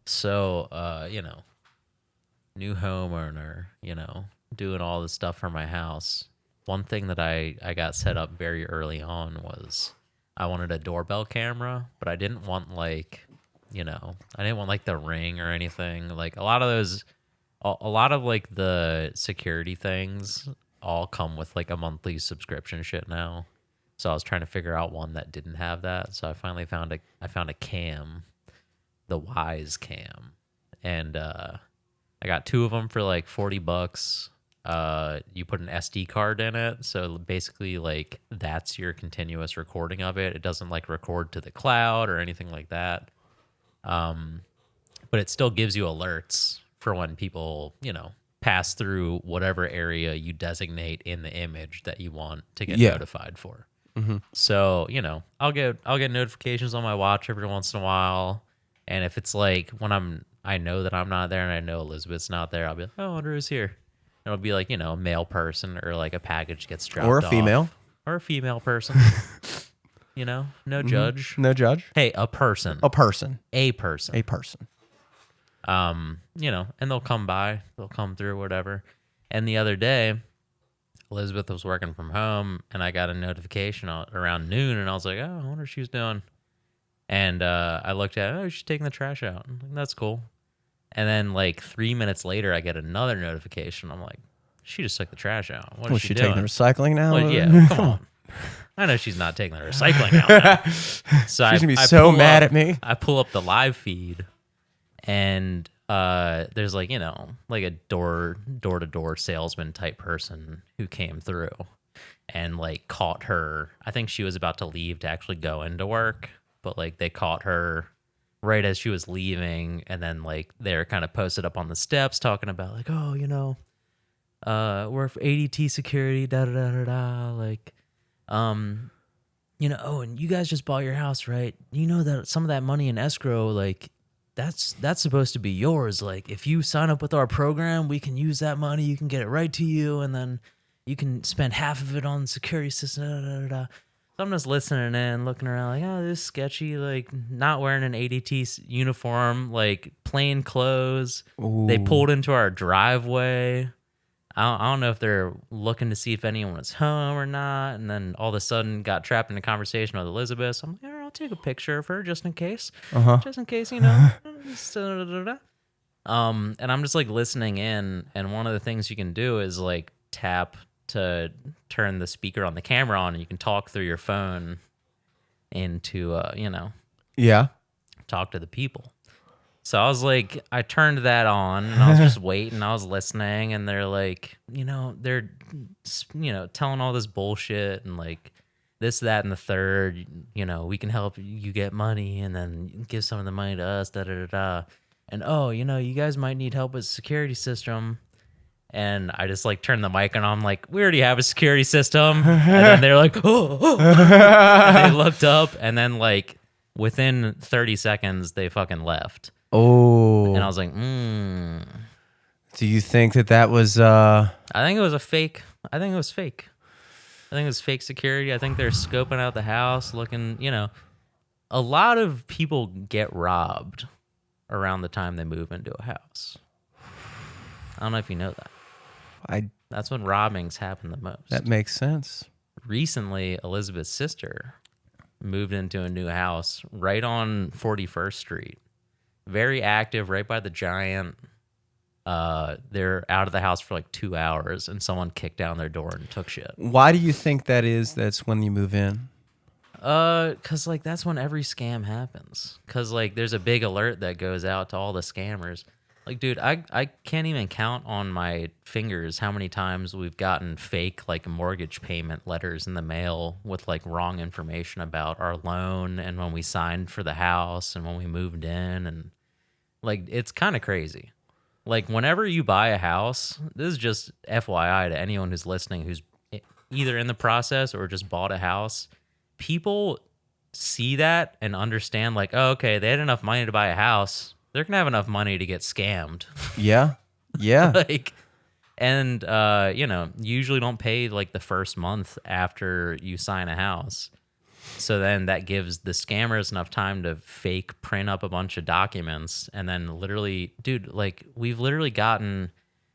So, new homeowner, doing all this stuff for my house. One thing that I got set up very early on was I wanted a doorbell camera, but I didn't want I didn't want like the Ring or anything. Like a lot of like the security things all come with like a monthly subscription shit now. So I was trying to figure out one that didn't have that. So I finally found a cam, the Wise Cam, and I got two of them for like $40. You put an SD card in it, so basically like that's your continuous recording of it. It doesn't like record to the cloud or anything like that. But it still gives you alerts for when people, pass through whatever area you designate in the image that you want to get notified for. Mm-hmm. So, I'll get notifications on my watch every once in a while. And if it's like when I know that I'm not there and I know Elizabeth's not there, I'll be like, oh, Andrew's here. It'll be like, a male person or like a package gets dropped off. Or a female. Or a female person. No judge. No judge. Hey, a person. A person. A person. A person. And they'll come by. They'll come through, whatever. And the other day, Elizabeth was working from home, and I got a notification around noon, and I was like, oh, I wonder what she's doing. And I looked at it, she's taking the trash out. I'm like, that's cool. And then like 3 minutes later, I get another notification. I'm like, she just took the trash out. What is she doing? Taking the recycling now? Well, yeah, come on. I know she's not taking the recycling out now. So she's going to be so mad at me. I pull up the live feed, and there's like, like a door-to-door salesman type person who came through and like caught her. I think she was about to leave to actually go into work, but like they caught her right as she was leaving, and then like they're kind of posted up on the steps talking about like, oh, we're for ADT security, like, oh, and you guys just bought your house, right? You know that some of that money in escrow, like that's supposed to be yours. Like, if you sign up with our program, we can use that money. You can get it right to you, and then you can spend half of it on the security system. Da, da, da, da. So I'm just listening in, looking around, like, oh, this is sketchy. Like, not wearing an ADT uniform, like plain clothes. Ooh. They pulled into our driveway. I don't know if they're looking to see if anyone was home or not. And then all of a sudden got trapped in a conversation with Elizabeth. So I'm like, all right, I'll take a picture of her just in case. Just in case, you know. And I'm just like listening in. And one of the things you can do is like tap to turn the speaker on the camera on, and you can talk through your phone into, you know, talk to the people. So I was like, I turned that on, and I was just waiting. I was listening, and they're like, you know, they're, you know, telling all this bullshit and like this, that, and the third. You know, we can help you get money, and then give some of the money to us. Da da da da. And oh, you know, you guys might need help with security system. And I just like turned the mic on. I'm like, we already have a security system. And then they're like, oh. And they looked up, and then like within 30 seconds, they fucking left. Oh. And I was like, Do you think that was I think it was a fake. I think it was fake. I think it was fake security. I think they're scoping out the house, looking, you know, a lot of people get robbed around the time they move into a house. I don't know if you know that. That's when robbings happen the most. That makes sense. Recently, Elizabeth's sister moved into a new house right on 41st Street. Very active, right by the Giant. They're out of the house for like 2 hours, and someone kicked down their door and took shit. Why do you think that is? That's when you move in? Cause like that's when every scam happens. Cause like there's a big alert that goes out to all the scammers. Like, dude, I can't even count on my fingers how many times we've gotten fake like mortgage payment letters in the mail with like wrong information about our loan and when we signed for the house and when we moved in, and like it's kind of crazy. Like whenever you buy a house, this is just FYI to anyone who's listening who's either in the process or just bought a house. People see that and understand like, oh, okay, they had enough money to buy a house. They're going to have enough money to get scammed. Yeah. Yeah. Like, and, you know, you usually don't pay like the first month after you sign a house. So then that gives the scammers enough time to fake print up a bunch of documents. And then literally, dude, like we've literally gotten,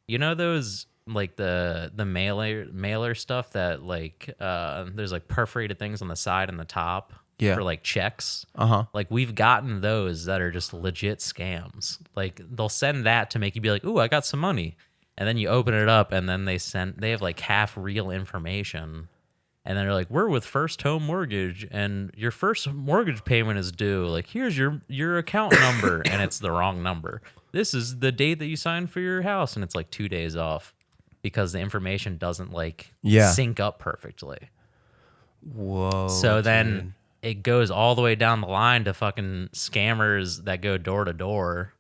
you know, those like the mailer stuff that like, there's like perforated things on the side and the top. Yeah. For like checks. Like we've gotten those that are just legit scams. Like they'll send that to make you be like, ooh, I got some money. And then you open it up, and then they have like half real information. And then they're like, we're with First Home Mortgage, and your first mortgage payment is due. Like, here's your account number. And it's the wrong number. This is the date that you signed for your house. And it's like 2 days off because the information doesn't like sync up perfectly. Whoa. So then it goes all the way down the line to fucking scammers that go door to door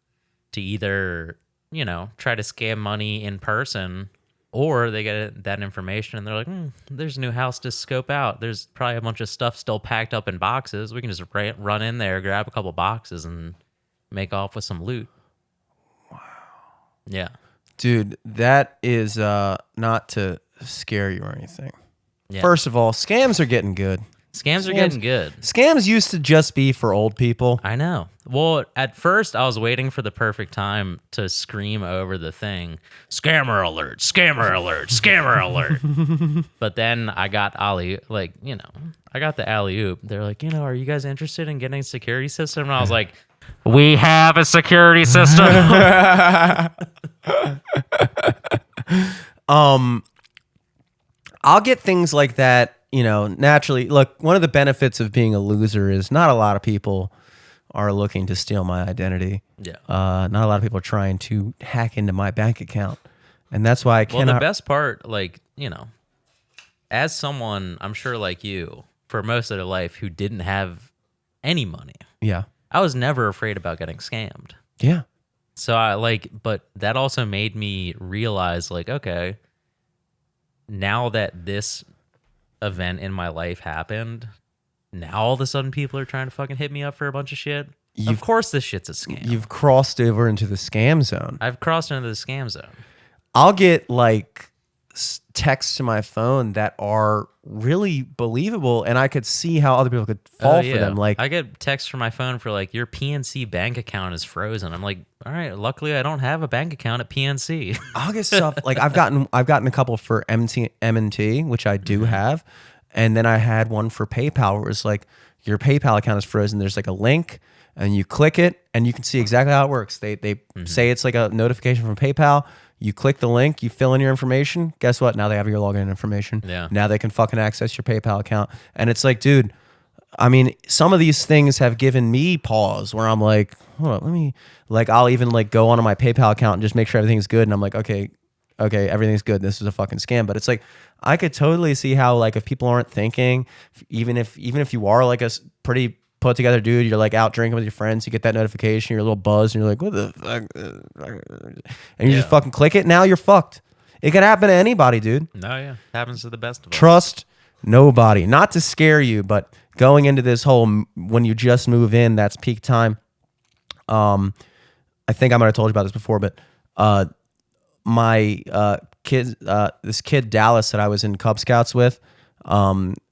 to either, you know, try to scam money in person, or they get that information and they're like, there's a new house to scope out. There's probably a bunch of stuff still packed up in boxes. We can just run in there, grab a couple boxes, and make off with some loot. Wow. Yeah. Dude, that is not to scare you or anything. Yeah. First of all, scams are getting good. Scams are getting good. Scams used to just be for old people. I know. Well, at first, I was waiting for the perfect time to scream over the thing, scammer alert, scammer alert, scammer alert. But then I got I got the alley-oop. They're like, are you guys interested in getting a security system? And I was like, we have a security system. I'll get things like that. Naturally, look, one of the benefits of being a loser is not a lot of people are looking to steal my identity. Yeah. Not a lot of people are trying to hack into my bank account. And that's why I cannot. Well, the best part, as someone, I'm sure like you, for most of their life, who didn't have any money. Yeah. I was never afraid about getting scammed. Yeah. So but that also made me realize, okay, now that this event in my life happened, now all of a sudden people are trying to fucking hit me up for a bunch of shit. Of course this shit's a scam. You've crossed over into the scam zone. I've crossed into the scam zone. I'll get like texts to my phone that are really believable, and I could see how other people could fall for them. Like I get texts from my phone for like your PNC bank account is frozen. I'm like, all right, luckily I don't have a bank account at PNC. I'll get stuff like I've gotten a couple for M&T, which I do have, and then I had one for PayPal where it was like your PayPal account is frozen. There's like a link, and you click it, and you can see exactly how it works. They say it's like a notification from PayPal. You click the link, you fill in your information. Guess what? Now they have your login information. Yeah. Now they can fucking access your PayPal account. And it's like, dude, I mean, some of these things have given me pause where I'm like, hold on, let me, like, I'll even like go onto my PayPal account and just make sure everything's good. And I'm like, okay, everything's good. This is a fucking scam. But it's like, I could totally see how, like, if people aren't thinking, even if you are like a pretty put together dude, you're like out drinking with your friends, you get that notification, you're a little buzzed, and you're like, what the fuck? And you just fucking click it. Now you're fucked. It can happen to anybody, dude. No, yeah. Happens to the best of us. Trust nobody. Not to scare you, but going into this whole, when you just move in, that's peak time. I think I might have told you about this before, but my kids, this kid Dallas that I was in Cub Scouts with,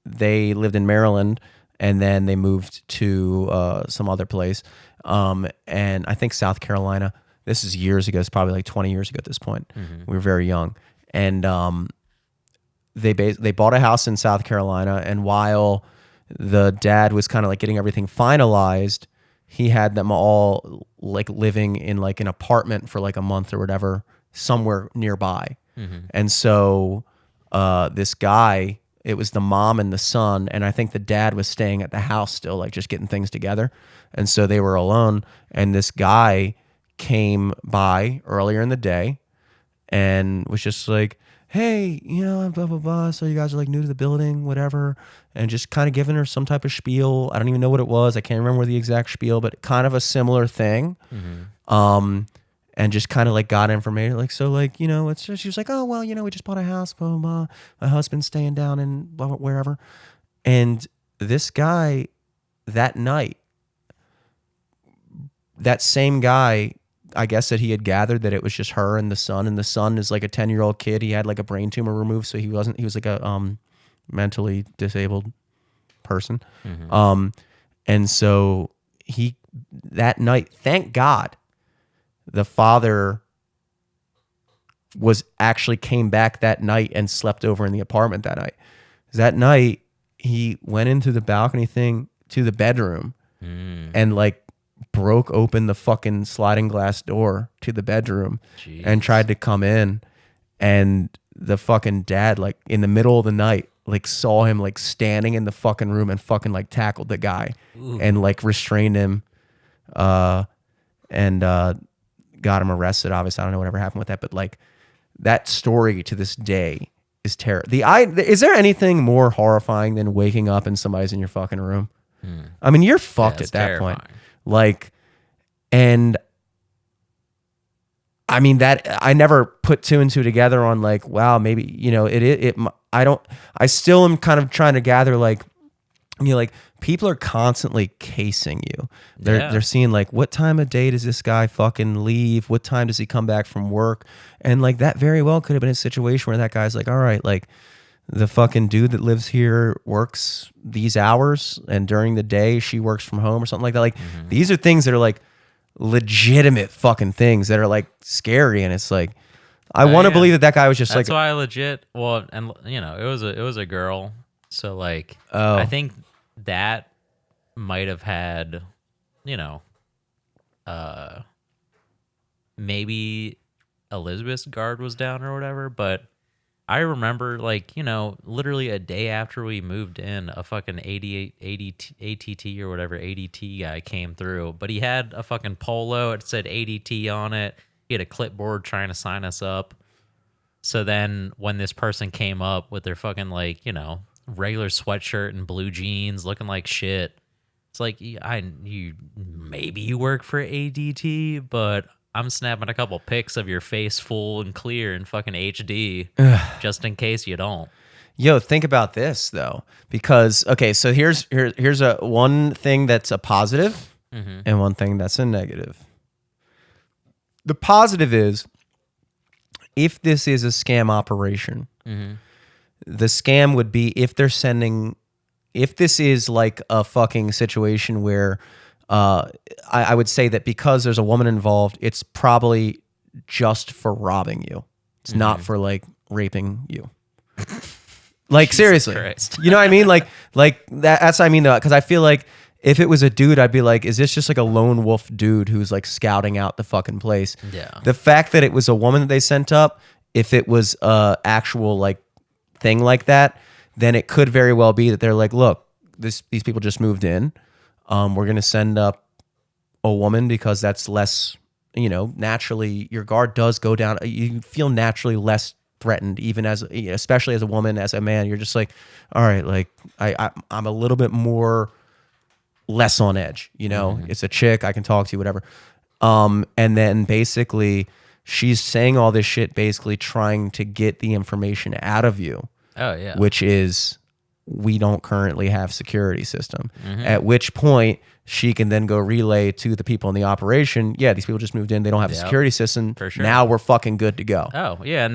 they lived in Maryland, and then they moved to some other place, and I think South Carolina. This is years ago. It's probably like 20 years ago at this point. We were very young, and they bought a house in South Carolina. And while the dad was kind of like getting everything finalized, he had them all like living in like an apartment for like a month or whatever somewhere nearby. And so this guy, it was the mom and the son, and I think the dad was staying at the house still, like just getting things together. And so they were alone, and this guy came by earlier in the day and was just like, hey, you know, blah, blah, blah. So you guys are like new to the building, whatever. And just kind of giving her some type of spiel. I don't even know what it was. I can't remember the exact spiel, but kind of a similar thing. And just kind of like got information. Like, so like, you know, it's just, she was like, oh, well, you know, we just bought a house, blah, blah, blah. My husband's staying down in blah, blah, wherever. And this guy that night, that same guy, I guess that he had gathered that it was just her and the son is like a 10-year-old kid. He had like a brain tumor removed. So he was like a mentally disabled person. And so that night, thank God, the father came back that night and slept over in the apartment that night. That night, he went into the balcony thing to the bedroom and like broke open the fucking sliding glass door to the bedroom. And tried to come in, and the fucking dad, like in the middle of the night, like saw him like standing in the fucking room and fucking like tackled the guy. And like restrained him and got him arrested. Obviously, I don't know whatever happened with that, but like that story to this day is terrible. Is there anything more horrifying than waking up and somebody's in your fucking room? I mean, you're fucked at that point. Like, and I mean that I never put two and two together on like, wow, maybe, you know, I still am kind of trying to gather like, you know, like people are constantly casing you. They're seeing like, what time of day does this guy fucking leave? What time does he come back from work? And like that very well could have been a situation where that guy's like, all right, like the fucking dude that lives here works these hours, and during the day she works from home or something like that. Like these are things that are like legitimate fucking things that are like scary. And it's like, I want to believe that guy was just That's why I legit, well, and you know, it was a girl. So like, I think that might have had, you know, maybe Elizabeth's guard was down or whatever, but I remember like, you know, literally a day after we moved in, a fucking ATT or whatever, ADT guy came through, but he had a fucking polo. It said ADT on it. He had a clipboard trying to sign us up. So then when this person came up with their fucking like, you know, regular sweatshirt and blue jeans looking like shit, it's like, maybe you work for ADT, but I'm snapping a couple pics of your face full and clear in fucking HD just in case you don't. Yo, think about this though, because okay, so here's a one thing that's a positive and one thing that's a negative. The positive is, if this is a scam operation, the scam would be if this is like a fucking situation where I would say that because there's a woman involved, it's probably just for robbing you. It's not for like raping you. Like Jesus seriously, Christ. you know what I mean? Like that's what I mean though, because I feel like if it was a dude, I'd be like, is this just like a lone wolf dude who's like scouting out the fucking place? Yeah. The fact that it was a woman that they sent up, if it was a actual like thing like that, then it could very well be that they're like, look, these people just moved in. We're gonna send up a woman because that's less, naturally your guard does go down. You feel naturally less threatened, even especially as a woman, as a man. You're just like, all right, like I'm a little bit more less on edge. It's a chick, I can talk to you, whatever. And then basically she's saying all this shit, basically trying to get the information out of you. Oh yeah. Which is, we don't currently have security system. At which point she can then go relay to the people in the operation, yeah, these people just moved in, they don't have a security system. For sure. Now we're fucking good to go. Oh yeah, and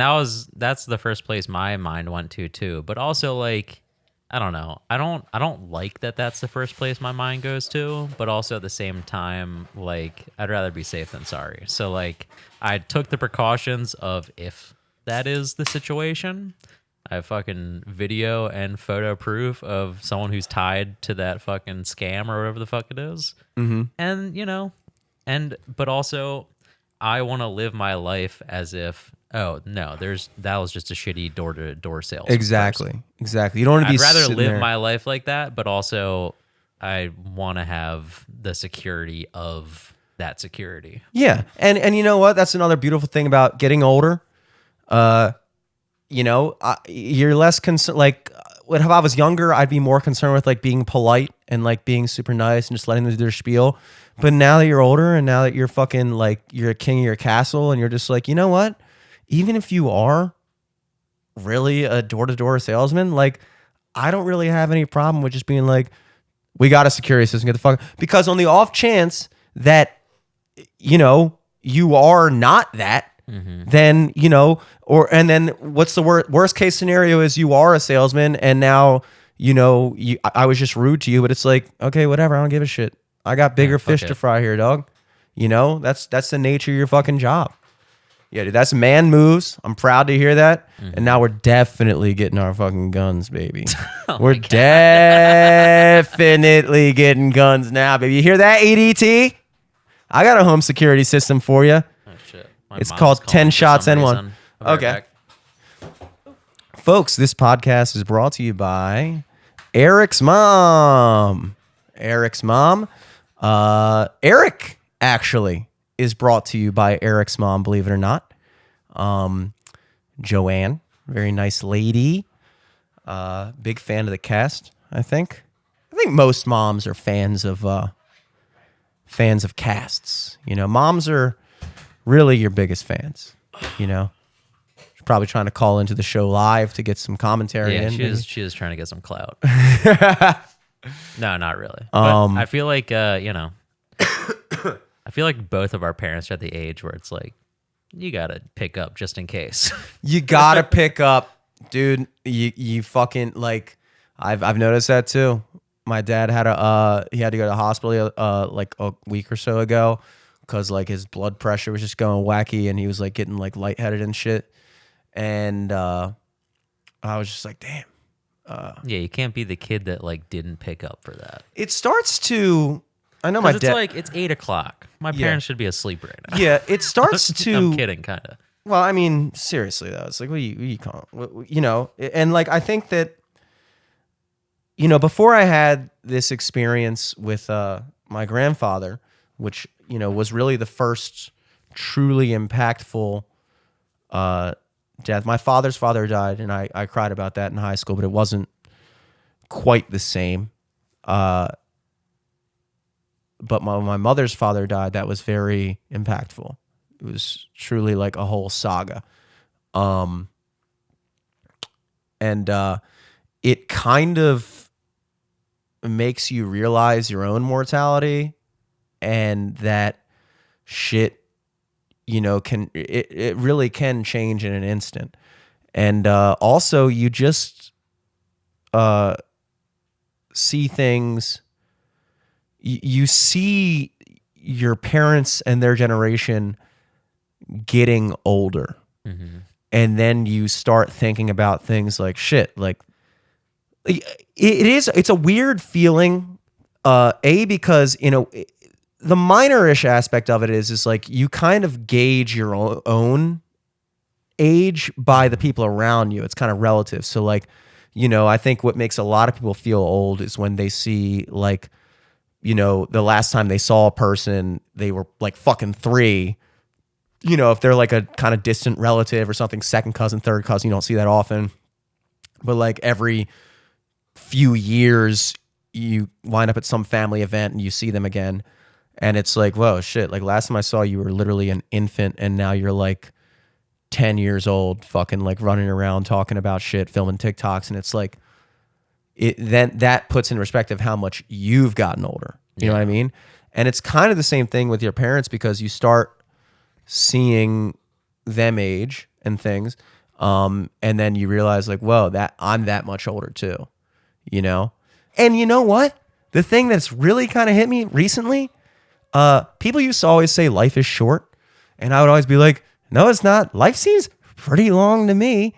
that's the first place my mind went to too. But also like, I don't know. I don't like that that's the first place my mind goes to, but also at the same time, like, I'd rather be safe than sorry. So like, I took the precautions of, if that is the situation, I have fucking video and photo proof of someone who's tied to that fucking scam or whatever the fuck it is. And but also I want to live my life as if, oh no, that was just a shitty door-to-door sales. Exactly. You don't want to be I'd rather sitting live there. my life like that, but also I want to have the security of that security. Yeah. And you know what? That's another beautiful thing about getting older. You're less concerned. Like, if I was younger, I'd be more concerned with like being polite and like being super nice and just letting them do their spiel. But now that you're older and now that you're fucking like, you're a king of your castle, and you're just like, you know what? Even if you are really a door-to-door salesman, like, I don't really have any problem with just being like, we got a security system, get the fuck. Because on the off chance that, you are not that, then, and then what's the worst case scenario is you are a salesman and now, I was just rude to you, but it's like, okay, whatever. I don't give a shit. I got bigger fish to fry here, dog. That's the nature of your fucking job. Yeah, dude, that's man moves. I'm proud to hear that. And now we're definitely getting our fucking guns, baby. We're definitely getting guns now, baby. You hear that, ADT? I got a home security system for you. Oh shit. It's called 10 shots and one. Okay. Back. Folks, this podcast is brought to you by Eric's mom. Eric's mom. Eric, actually, is brought to you by Eric's mom, believe it or not. Joanne, very nice lady. Big fan of the cast, I think. I think most moms are fans of casts. Moms are really your biggest fans. She's probably trying to call into the show live to get some commentary in. She is trying to get some clout. No, not really. But I feel like I feel like both of our parents are at the age where it's like, you gotta pick up just in case. You gotta pick up, dude. You fucking like. I've noticed that too. My dad had he had to go to the hospital like a week or so ago because like his blood pressure was just going wacky and he was like getting like lightheaded and shit. And I was just like, damn. Yeah, you can't be the kid that like didn't pick up for that. It starts to. I know my dad. It's like it's 8:00. My parents should be asleep right now. Yeah, it starts to. I'm kidding, kind of. Well, I mean, seriously though, it's like what you call it? And like I think that before I had this experience with my grandfather, which was really the first truly impactful death. My father's father died, and I cried about that in high school, but it wasn't quite the same. But my mother's father died. That was very impactful. It was truly like a whole saga. And it kind of makes you realize your own mortality and that shit, you know, it really can change in an instant. And also you just see things, you see your parents and their generation getting older. And then you start thinking about things like shit, like it's a weird feeling, because, you know, the minor-ish aspect of it is like you kind of gauge your own age by the people around you. It's kind of relative. So like, you know, I think what makes a lot of people feel old is when they see, like, you know, the last time they saw a person, they were like fucking 3. You know, if they're like a kind of distant relative or something, second cousin, third cousin, you don't see that often. But like every few years, you wind up at some family event and you see them again. And it's like, whoa, shit. Like last time I saw you were literally an infant and now you're like 10 years old, fucking like running around talking about shit, filming TikToks. And it's like, then that puts in perspective how much you've gotten older. You know what I mean? And it's kind of the same thing with your parents, because you start seeing them age and things. And then you realize like, whoa, that I'm that much older too, you know? And you know what? The thing that's really kind of hit me recently, people used to always say life is short. And I would always be like, no, it's not. Life seems pretty long to me.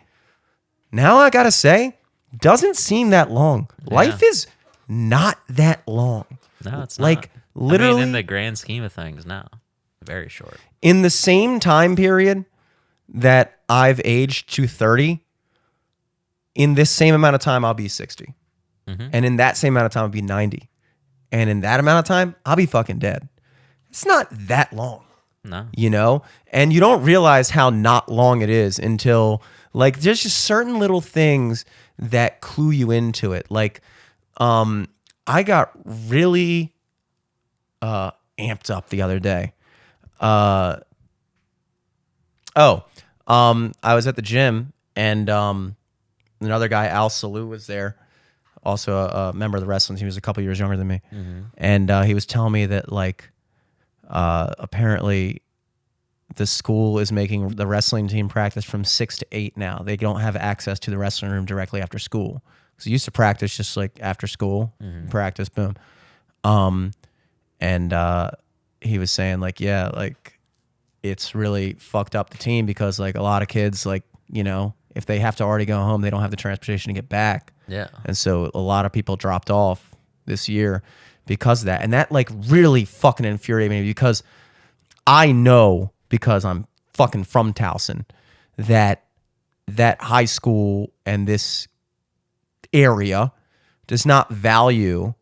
Now I got to say, doesn't seem that long. Yeah. Life is not that long. No, it's like not. Literally, I mean, in the grand scheme of things, no. Very short. In the same time period that I've aged to 30, in this same amount of time, I'll be 60. And in that same amount of time, I'll be 90. And in that amount of time, I'll be fucking dead. It's not that long. No. You know? And you don't realize how not long it is until, like, there's just certain little things that clue you into it. Like, I got really amped up the other day. I was at the gym and another guy, Al Salou, was there, also a member of the wrestling team. He was a couple years younger than me. And he was telling me that, like, apparently the school is making the wrestling team practice from 6 to 8 now. They don't have access to the wrestling room directly after school. Because you used to practice just like after school, practice, boom. And he was saying, like, yeah, like, it's really fucked up the team because, like, a lot of kids, like, you know, if they have to already go home, they don't have the transportation to get back. Yeah. And so a lot of people dropped off this year because of that. And that, like, really fucking infuriated me because I know, because I'm fucking from Towson, that high school and this area does not value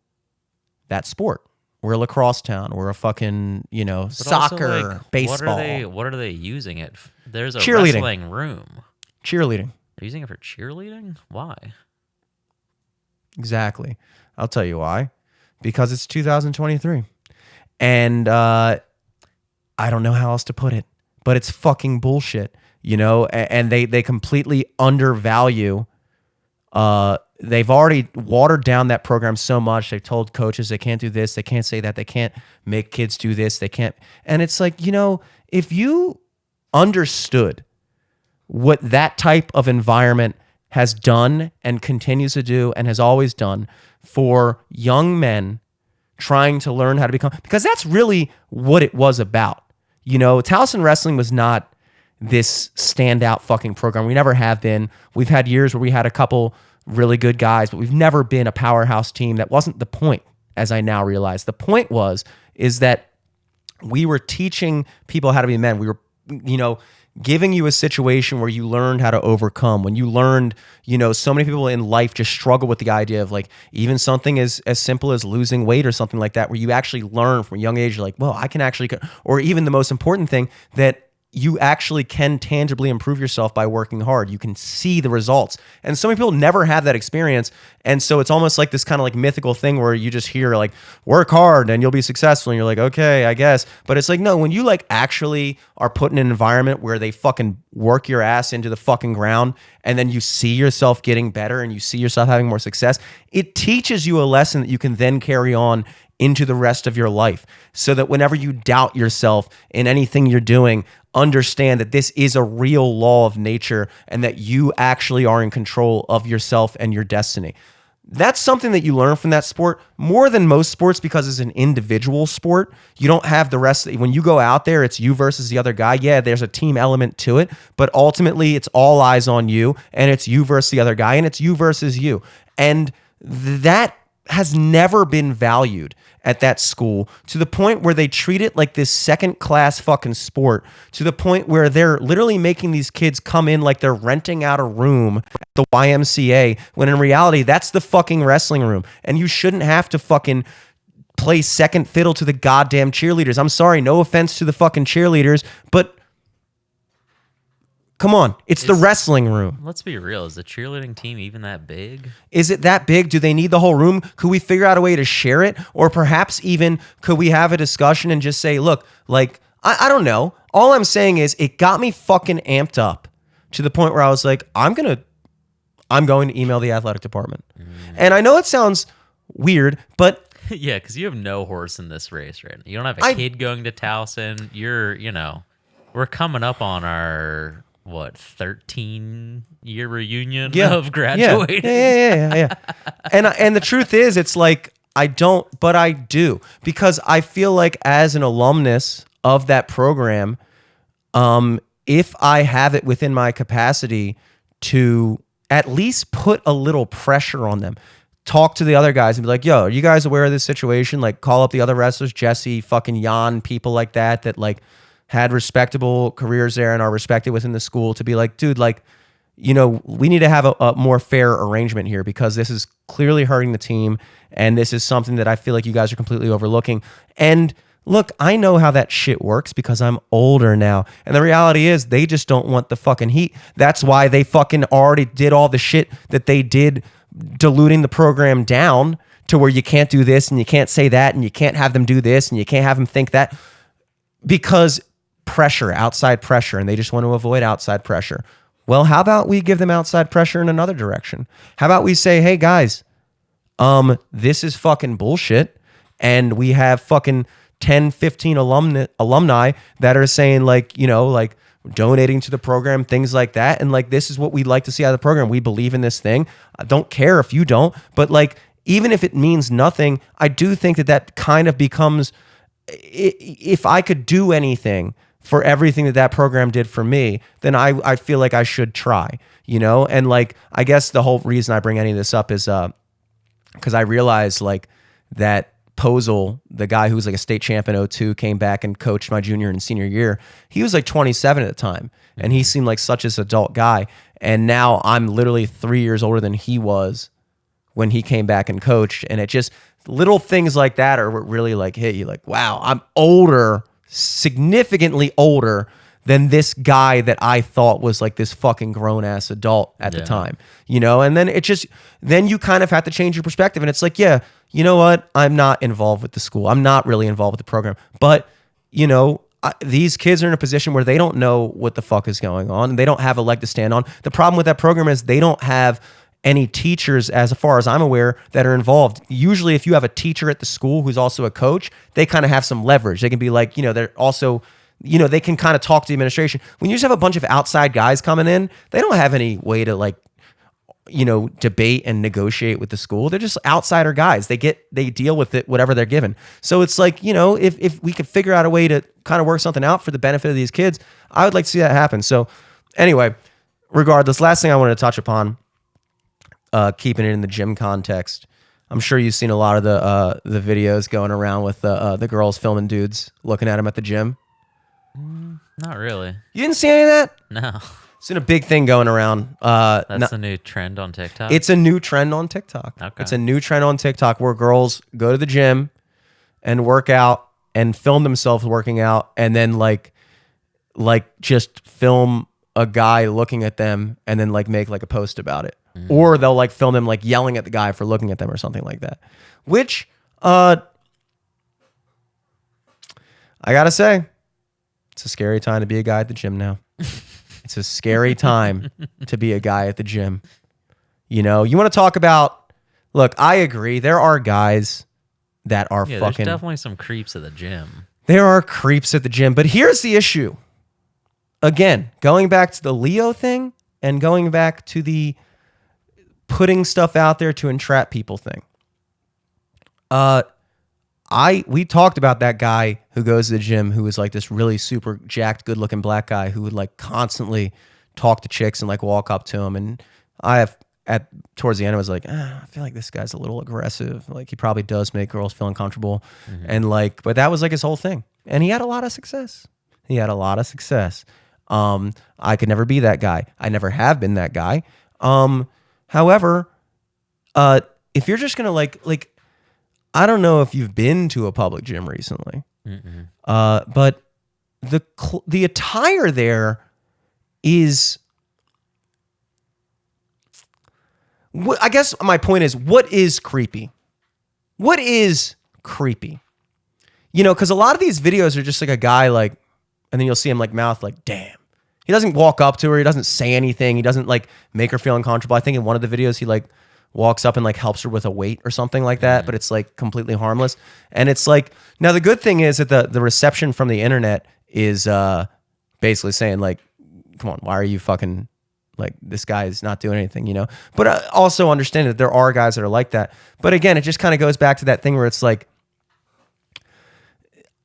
that sport. We're a lacrosse town. We're a fucking, you know, but soccer, also, like, baseball. What are they using it? There's a cheerleading. Wrestling room. Cheerleading. They're using it for cheerleading? Why? Exactly. I'll tell you why. Because it's 2023. And I don't know how else to put it, but it's fucking bullshit, you know? And they completely undervalue. They've already watered down that program so much. They've told coaches they can't do this, they can't say that, they can't make kids do this, they can't. And it's like, you know, if you understood what that type of environment has done and continues to do and has always done for young men trying to learn how to become, because that's really what it was about. You know, Towson Wrestling was not this standout fucking program. We never have been. We've had years where we had a couple really good guys, but we've never been a powerhouse team. That wasn't the point, as I now realize. The point is that we were teaching people how to be men. We were, you know, giving you a situation where you learned how to overcome. When you learned, you know, so many people in life just struggle with the idea of, like, even something as simple as losing weight or something like that, where you actually learn from a young age, you're like, well, I can actually, or even the most important thing, that you actually can tangibly improve yourself by working hard. You can see the results. And so many people never have that experience. And so it's almost like this kind of like mythical thing where you just hear like, work hard and you'll be successful. And you're like, okay, I guess. But it's like, no, when you like actually are put in an environment where they fucking work your ass into the fucking ground and then you see yourself getting better and you see yourself having more success, it teaches you a lesson that you can then carry on into the rest of your life, so that whenever you doubt yourself in anything you're doing, understand that this is a real law of nature and that you actually are in control of yourself and your destiny. That's something that you learn from that sport more than most sports, because it's an individual sport. You don't have the rest. When you go out there, it's you versus the other guy. Yeah, there's a team element to it, but ultimately it's all eyes on you, and it's you versus the other guy, and it's you versus you. And that has never been valued at that school, to the point where they treat it like this second class fucking sport, to the point where they're literally making these kids come in like they're renting out a room at the YMCA, when in reality that's the fucking wrestling room, and you shouldn't have to fucking play second fiddle to the goddamn cheerleaders. I'm sorry, no offense to the fucking cheerleaders, but come on, it's the wrestling room. Let's be real. Is the cheerleading team even that big? Is it that big? Do they need the whole room? Could we figure out a way to share it? Or perhaps even could we have a discussion and just say, look, like, I don't know. All I'm saying is it got me fucking amped up to the point where I was like, I'm going to email the athletic department. And I know it sounds weird, but Yeah, because you have no horse in this race right now. You don't have a kid going to Towson. We're coming up on our 13-year reunion of graduating. Yeah. And the truth is, it's like, I don't, but I do, because I feel like as an alumnus of that program, if I have it within my capacity to at least put a little pressure on them, talk to the other guys and be like, yo, are you guys aware of this situation? Like, call up the other wrestlers, Jesse, fucking Jan, people like that like had respectable careers there and are respected within the school, to be like, dude, like, we need to have a more fair arrangement here, because this is clearly hurting the team. And this is something that I feel like you guys are completely overlooking. And look, I know how that shit works because I'm older now. And the reality is they just don't want the fucking heat. That's why they fucking already did all the shit that they did, diluting the program down to where you can't do this and you can't say that and you can't have them do this and you can't have them think that, because pressure, outside pressure, and they just want to avoid outside pressure. Well, how about we give them outside pressure in another direction? How about we say, hey guys, this is fucking bullshit, and we have fucking 10, 15 alumni that are saying like, like donating to the program, things like that, and like, this is what we'd like to see out of the program. We believe in this thing. I don't care if you don't, but like, even if it means nothing, I do think that kind of becomes, if I could do anything for everything that program did for me, then I feel like I should try, And like, I guess the whole reason I bring any of this up is because I realized like that Posel, the guy who was like a state champ in 2002, came back and coached my junior and senior year. He was like 27 at the time, and he seemed like such an adult guy. And now I'm literally 3 years older than he was when he came back and coached. And it just, little things like that are what really like hit you, like, wow, I'm older, significantly older than this guy that I thought was like this fucking grown ass adult at the time, and then then you kind of have to change your perspective. And it's like, yeah, you know what? I'm not involved with the school. I'm not really involved with the program, but these kids are in a position where they don't know what the fuck is going on, and they don't have a leg to stand on. The problem with that program is they don't have any teachers, as far as I'm aware, that are involved. Usually if you have a teacher at the school who's also a coach, they kind of have some leverage. They can be like, they're also, they can kind of talk to the administration. When you just have a bunch of outside guys coming in, they don't have any way to like, debate and negotiate with the school. They're just outsider guys. They deal with it, whatever they're given. So it's like, if we could figure out a way to kind of work something out for the benefit of these kids, I would like to see that happen. So anyway, regardless, last thing I wanted to touch upon, keeping it in the gym context. I'm sure you've seen a lot of the videos going around with the girls filming dudes looking at them at the gym. Not really. You didn't see any of that? No. It's been a big thing going around. That's a new trend on TikTok? It's a new trend on TikTok. Okay. It's a new trend on TikTok where girls go to the gym and work out and film themselves working out, and then like like just film a guy looking at them and then like make like a post about it. Or they'll like film them like yelling at the guy for looking at them or something like that. Which I gotta say, it's a scary time to be a guy at the gym now. It's a scary time to be a guy at the gym. You know, you want to talk about, look, I agree. There are guys that are Yeah, fucking. there's definitely some creeps at the gym. There are creeps at the gym. But here's the issue. Again, going back to the Leo thing and going back to the putting stuff out there to entrap people thing. We talked about that guy who goes to the gym who is like this really super jacked, good looking black guy who would like constantly talk to chicks and like walk up to him. And towards the end, I was like, I feel like this guy's a little aggressive. Like he probably does make girls feel uncomfortable. And like, but that was like his whole thing. And he had a lot of success. I could never be that guy. I never have been that guy. However, if you're just gonna like, I don't know if you've been to a public gym recently, but the attire there is. I guess my point is, what is creepy? What is creepy? You know, because a lot of these videos are just like a guy like, and then you'll see him like mouth like, damn. He doesn't walk up to her. He doesn't say anything. He doesn't like make her feel uncomfortable. I think in one of the videos he like walks up and like helps her with a weight or something like that, but it's like completely harmless. And it's like, now the good thing is that the reception from the internet is basically saying like, come on, why are you fucking like, this guy is not doing anything, you know? But also understand that there are guys that are like that. But again, it just kind of goes back to that thing where it's like,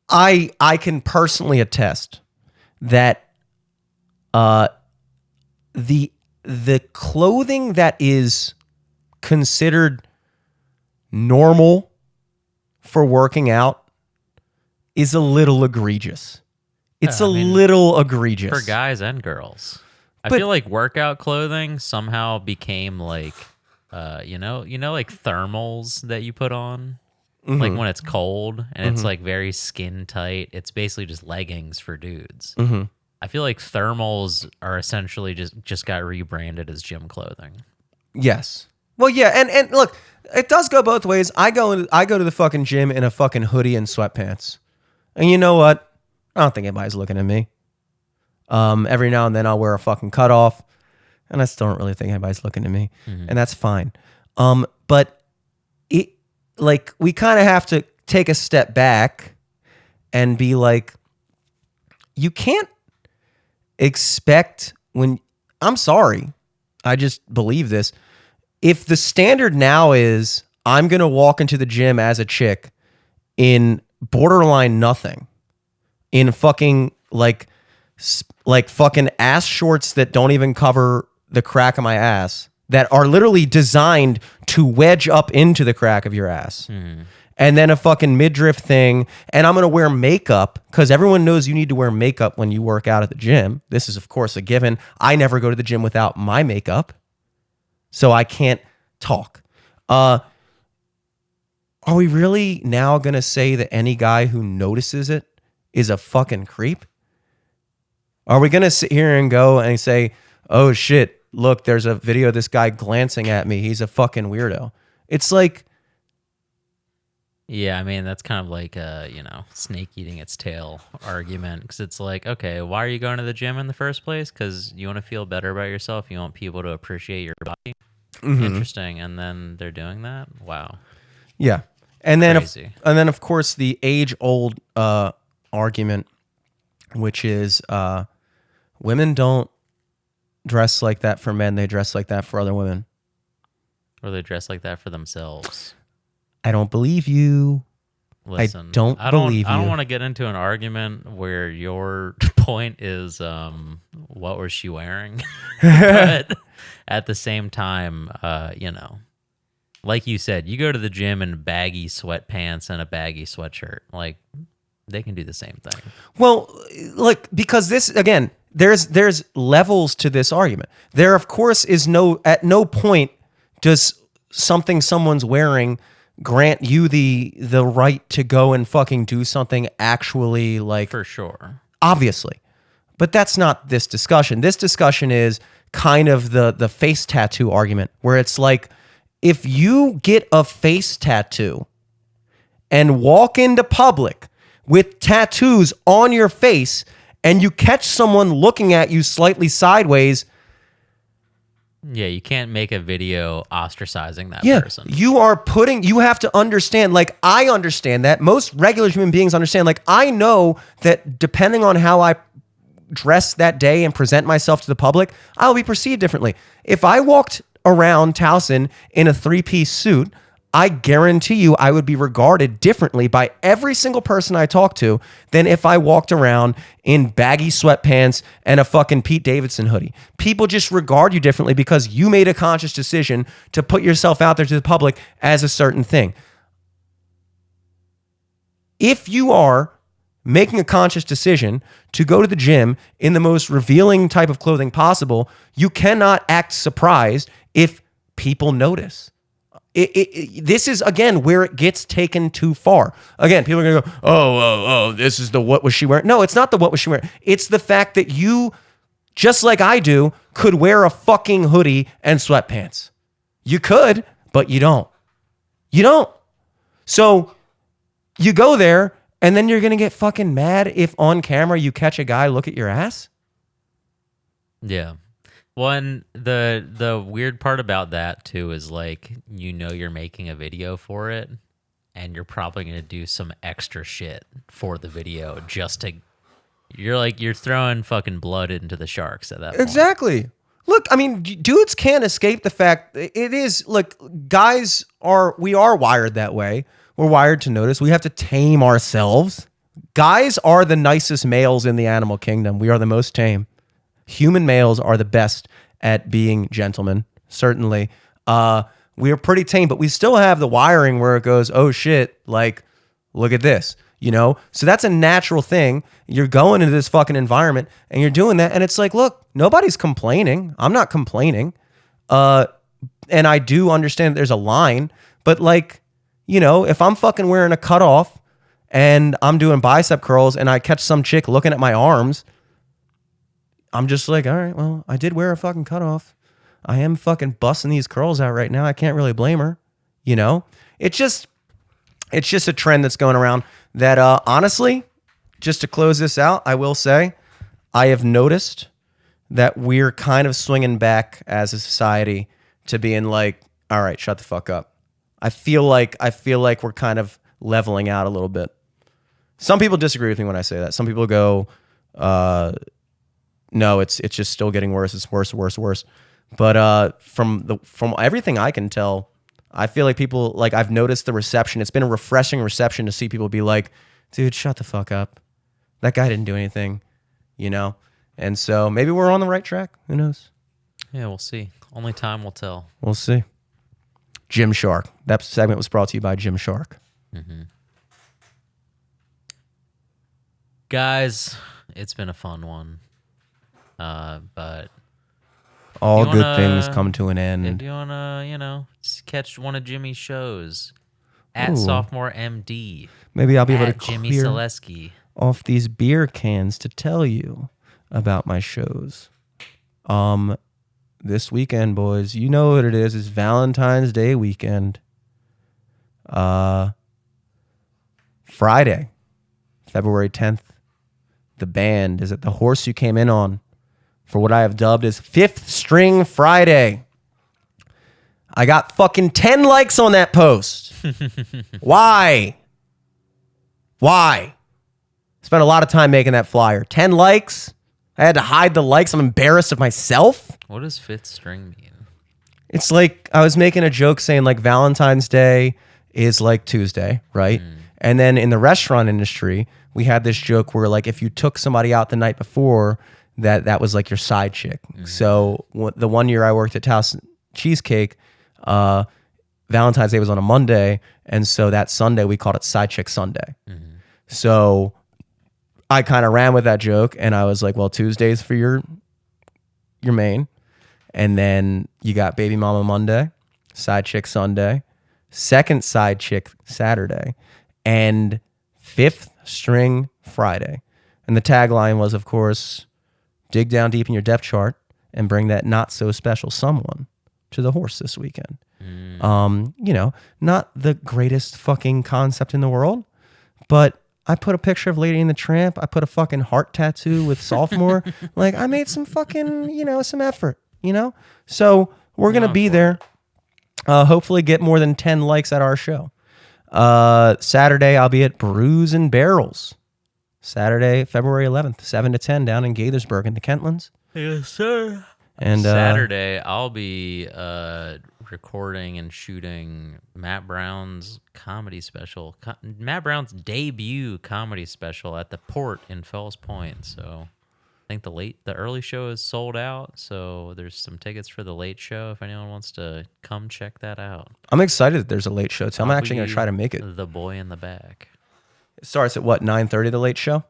I can personally attest that the clothing that is considered normal for working out is a little egregious. It's a little egregious For guys and girls. I But- feel like workout clothing somehow became like, like thermals that you put on, like when it's cold and it's like very skin tight. It's basically just leggings for dudes. I feel like thermals are essentially just got rebranded as gym clothing. Yes. Well, yeah, and look, it does go both ways. I go to the fucking gym in a fucking hoodie and sweatpants, and you know what? I don't think anybody's looking at me. Every now and then I'll wear a fucking cutoff, and I still don't really think anybody's looking at me, and that's fine. But it like we kind of have to take a step back and be like, you can't expect when I'm sorry, I just believe this. If the standard now is I'm going to walk into the gym as a chick in borderline nothing, in fucking like fucking ass shorts that don't even cover the crack of my ass, that are literally designed to wedge up into the crack of your ass. And then a fucking midriff thing, and I'm going to wear makeup because everyone knows you need to wear makeup when you work out at the gym. This is, of course, a given. I never go to the gym without my makeup, so I can't talk. Are we really now going to say that any guy who notices it is a fucking creep? Are we going to sit here and go and say, oh shit, look, there's a video of this guy glancing at me. He's a fucking weirdo. It's like... Yeah, I mean, that's kind of like a, snake eating its tail argument. Because it's like, okay, why are you going to the gym in the first place? Because you want to feel better about yourself. You want people to appreciate your body. Interesting. And then they're doing that? Wow. Yeah. And then, Crazy. of course, the age-old argument, which is women don't dress like that for men. They dress like that for other women. Or they dress like that for themselves. I don't believe you. Listen, I don't believe I don't you. want to get into an argument where your point is, what was she wearing? But at the same time, like you said, you go to the gym in baggy sweatpants and a baggy sweatshirt. Like, they can do the same thing. Well, look, because this, again, there's levels to this argument. There, of course, is at no point does something someone's wearing grant you the right to go and fucking do something actually like... For sure. Obviously. But that's not this discussion. This discussion is kind of the face tattoo argument, where it's like, if you get a face tattoo and walk into public with tattoos on your face and you catch someone looking at you slightly sideways, Yeah, you can't make a video ostracizing that person. You have to understand, like, I understand that. Most regular human beings understand. Like, I know that depending on how I dress that day and present myself to the public, I'll be perceived differently. If I walked around Towson in a 3-piece suit, I guarantee you I would be regarded differently by every single person I talk to than if I walked around in baggy sweatpants and a fucking Pete Davidson hoodie. People just regard you differently because you made a conscious decision to put yourself out there to the public as a certain thing. If you are making a conscious decision to go to the gym in the most revealing type of clothing possible, you cannot act surprised if people notice. This is, again, where it gets taken too far. Again, people are going to go, oh, this is the what was she wearing? No, it's not the what was she wearing. It's the fact that you, just like I do, could wear a fucking hoodie and sweatpants. You could, but you don't. You don't. So you go there, and then you're going to get fucking mad if on camera you catch a guy look at your ass? Yeah. Well, and the weird part about that, too, is, like, you're making a video for it, and you're probably going to do some extra shit for the video just to... You're throwing fucking blood into the sharks at that point. Exactly. Look, I mean, dudes can't escape the fact... It is... Look, guys we are wired that way. We're wired to notice. We have to tame ourselves. Guys are the nicest males in the animal kingdom. We are the most tame. Human males are the best at being gentlemen, certainly. We are pretty tame, but we still have the wiring where it goes, oh shit, like, look at this, So that's a natural thing. You're going into this fucking environment and you're doing that, and it's like, look, nobody's complaining. I'm not complaining. And I do understand that there's a line, but like, if I'm fucking wearing a cutoff and I'm doing bicep curls and I catch some chick looking at my arms, I'm just like, all right, well, I did wear a fucking cutoff. I am fucking busting these curls out right now. I can't really blame her. It's just a trend that's going around that, honestly, just to close this out, I will say, I have noticed that we're kind of swinging back as a society to being like, all right, shut the fuck up. I feel like we're kind of leveling out a little bit. Some people disagree with me when I say that. Some people go, no, it's just still getting worse. It's worse. But from everything I can tell, I feel like people, like, I've noticed the reception. It's been a refreshing reception to see people be like, dude, shut the fuck up. That guy didn't do anything, And so maybe we're on the right track. Who knows? Yeah, we'll see. Only time will tell. We'll see. Gymshark. That segment was brought to you by Gymshark. Mm-hmm. Guys, it's been a fun one. But all good things come to an end. If you wanna, catch one of Jimmy's shows at Sophomore MD, maybe I'll be able to Jimmy clear Selesky off these beer cans to tell you about my shows. This weekend, boys, you know what it is. It's Valentine's Day weekend. Friday, February 10th, the band is at the Horse You Came In On for what I have dubbed as Fifth String Friday. I got fucking 10 likes on that post. Why? Spent a lot of time making that flyer. 10 likes. I had to hide the likes. I'm embarrassed of myself. What does fifth string mean? It's like I was making a joke saying like Valentine's Day is like Tuesday, right? And then in the restaurant industry, we had this joke where like if you took somebody out the night before, that was like your side chick. So the one year I worked at Taos Cheesecake, Valentine's Day was on a Monday, and so that Sunday we called it Side Chick Sunday. So I kind of ran with that joke, and I was like, well, Tuesday's for your main, and then you got Baby Mama Monday, Side Chick Sunday, second Side Chick Saturday, and Fifth String Friday. And the tagline was, of course, dig down deep in your depth chart and bring that not so special someone to the horse this weekend. You know, not the greatest fucking concept in the world, but I put a picture of Lady and the Tramp. I put a fucking heart tattoo with sophomore. Like, I made some fucking, you know, some effort, you know? So we're going to be there. Hopefully get more than 10 likes at our show. Saturday, I'll be at Brews and Barrels. Saturday, February 11th, 7 to 10 down in Gaithersburg in the Kentlands. Yes, sir. And Saturday, I'll be recording and shooting Matt Brown's comedy special, Matt Brown's debut comedy special at the Port in Fells Point. So I think the early show is sold out. So there's some tickets for the late show if anyone wants to come check that out. I'm excited that there's a late show, too. I'm actually going to try to make it. The boy in the back. It starts at what, 9:30, the late show?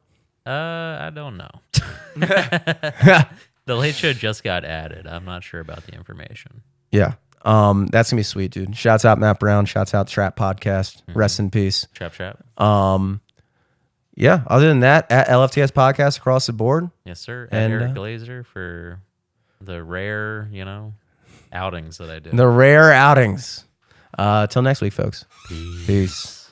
I don't know. The late show just got added. I'm not sure about the information. Yeah. That's going to be sweet, dude. Shouts out Matt Brown. Shouts out Trap Podcast. Rest in peace. Trap. Yeah, other than that, at LFTS Podcast across the board. Yes, sir. And Eric Glazer for the rare, you know, outings that I do. The rare outings. Till next week, folks. Peace.